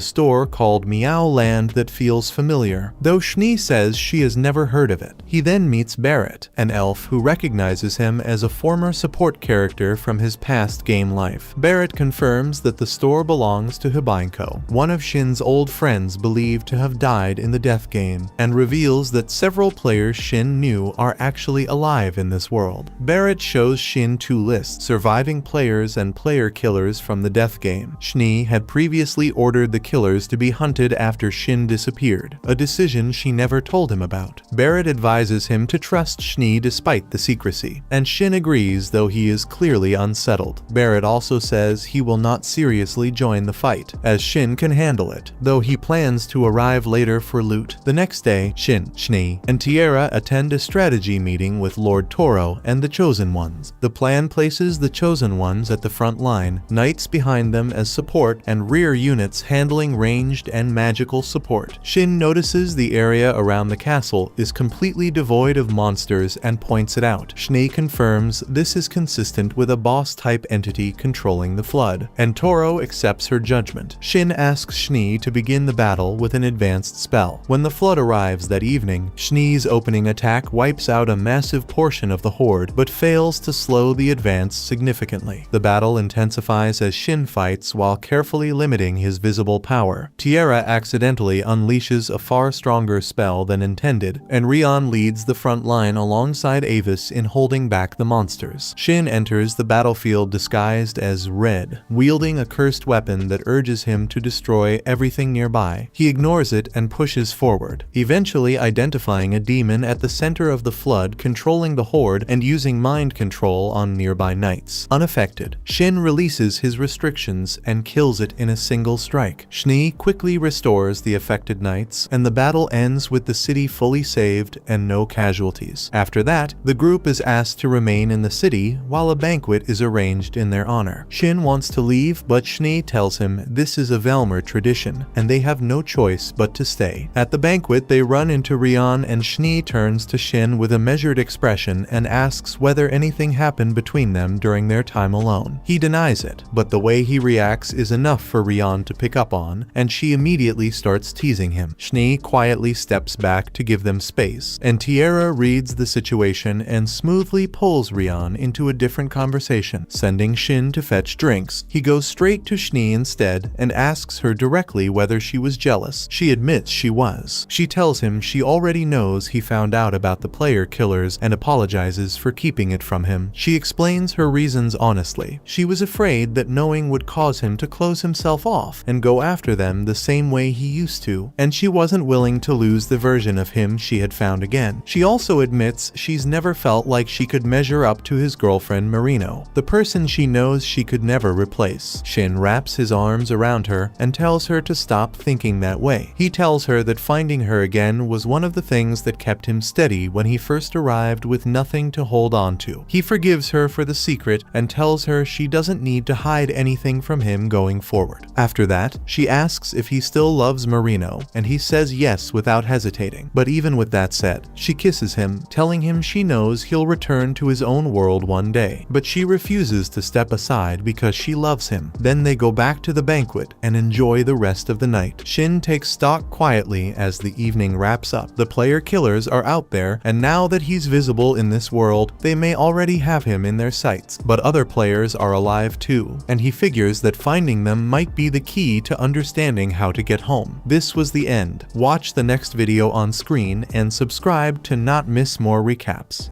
store called Meow Land that feels familiar, though Schnee says she has never heard of it. He then meets Barrett, an elf who recognizes him as a former support character from his past game life. Barrett confirms that the store belongs to Hibinko, one of Shin's old friends believed to have died in the death game, and reveals that several players Shin knew are actually alive in this world. Barrett shows Shin two lists: surviving players and player killers from the death game. Schnee had previously ordered the killers to be hunted after Shin disappeared, a decision she never told him about. Barrett advises him to trust Schnee despite the secrecy, and Shin agrees, though he is clearly unsettled. Barrett also says he will not seriously join the fight, as Shin can handle it, though he plans to arrive later for loot. The next day, Shin, Schnee, and Tierra attend a strategy meeting with Lord Toro and the Chosen Ones. The plan places the Chosen Ones at the front line, knights behind them as support, and rear units handling ranged and magical support. Shin notices the area around the castle is completely devoid of monsters and points it out. Schnee confirms this is consistent with a boss-type entity controlling the flood, and Toro accepts her judgment. Shin asks Schnee to begin the battle with an advanced spell. When the flood arrives that evening, Schnee's opening attack wipes out a massive portion of the horde, but fails to slow the advance significantly. The battle intensifies as Shin fights while carefully limiting his visible power. Tierra accidentally unleashes a far stronger spell than intended, and Rion leads the front line alongside Avis in holding back the monsters. Shin enters the battlefield disguised as Red, wielding a cursed weapon that urges him to destroy everything nearby. He ignores it and pushes forward, eventually identifying a demon at the center of the flood controlling the horde and using mind control on nearby knights. Unaffected, Shin releases his restrictions and kills it in a single strike. Schnee quickly restores the affected knights, and the battle ends with the city fully saved and no casualties. After that, the group is asked to remain in the city while a banquet is arranged in their honor. Shin wants to leave, but Schnee tells him this is a Velmer tradition, and they have no choice but to stay. At the banquet, they run into Rion, and Schnee turns to Shin with a measured expression and asks whether anything happened between them during their time alone. He denies it, but the way he reacts is enough for Rion to pick up on, and she immediately starts teasing him. Schnee quietly steps back to give them space, and Tierra reads the situation and smoothly pulls Rion into a different conversation. Sending Shin to fetch drinks, he goes straight to Schnee instead and asks her directly whether she was jealous. She admits she was. She tells him she already knows he found out about the player killers and apologizes for keeping it from him. She explains her reasons honestly. She was afraid that knowing would cause him to close himself off and go after them the same way he used to, and she wasn't willing to lose the version of him she had found again. She also admits she's never felt like she could measure up to his girlfriend Marino, the person she knows she could never replace. Shin wraps his arms around her and tells her to stop thinking that way. He tells her that finding her again was one of the things that kept him steady when he first arrived with nothing to hold on to. He forgives her for the secret and tells her she doesn't need to hide anything from him going forward. After that, she asks if he still loves Marino, and he says yes without hesitating. But even with that said, she kisses him, telling him she knows he'll return to his own world one day, but she refuses to step aside because she loves him. Then they go back to the banquet and enjoy the rest of the night. Shin takes stock quietly as the evening wraps up. The player killers are out there, and now that he's visible in this world, they may already have him in their sights. But other players are alive too, and he figures that finding them might be the key to understanding how to get home. This was the end. Watch the next video on screen and subscribe to not miss more recaps.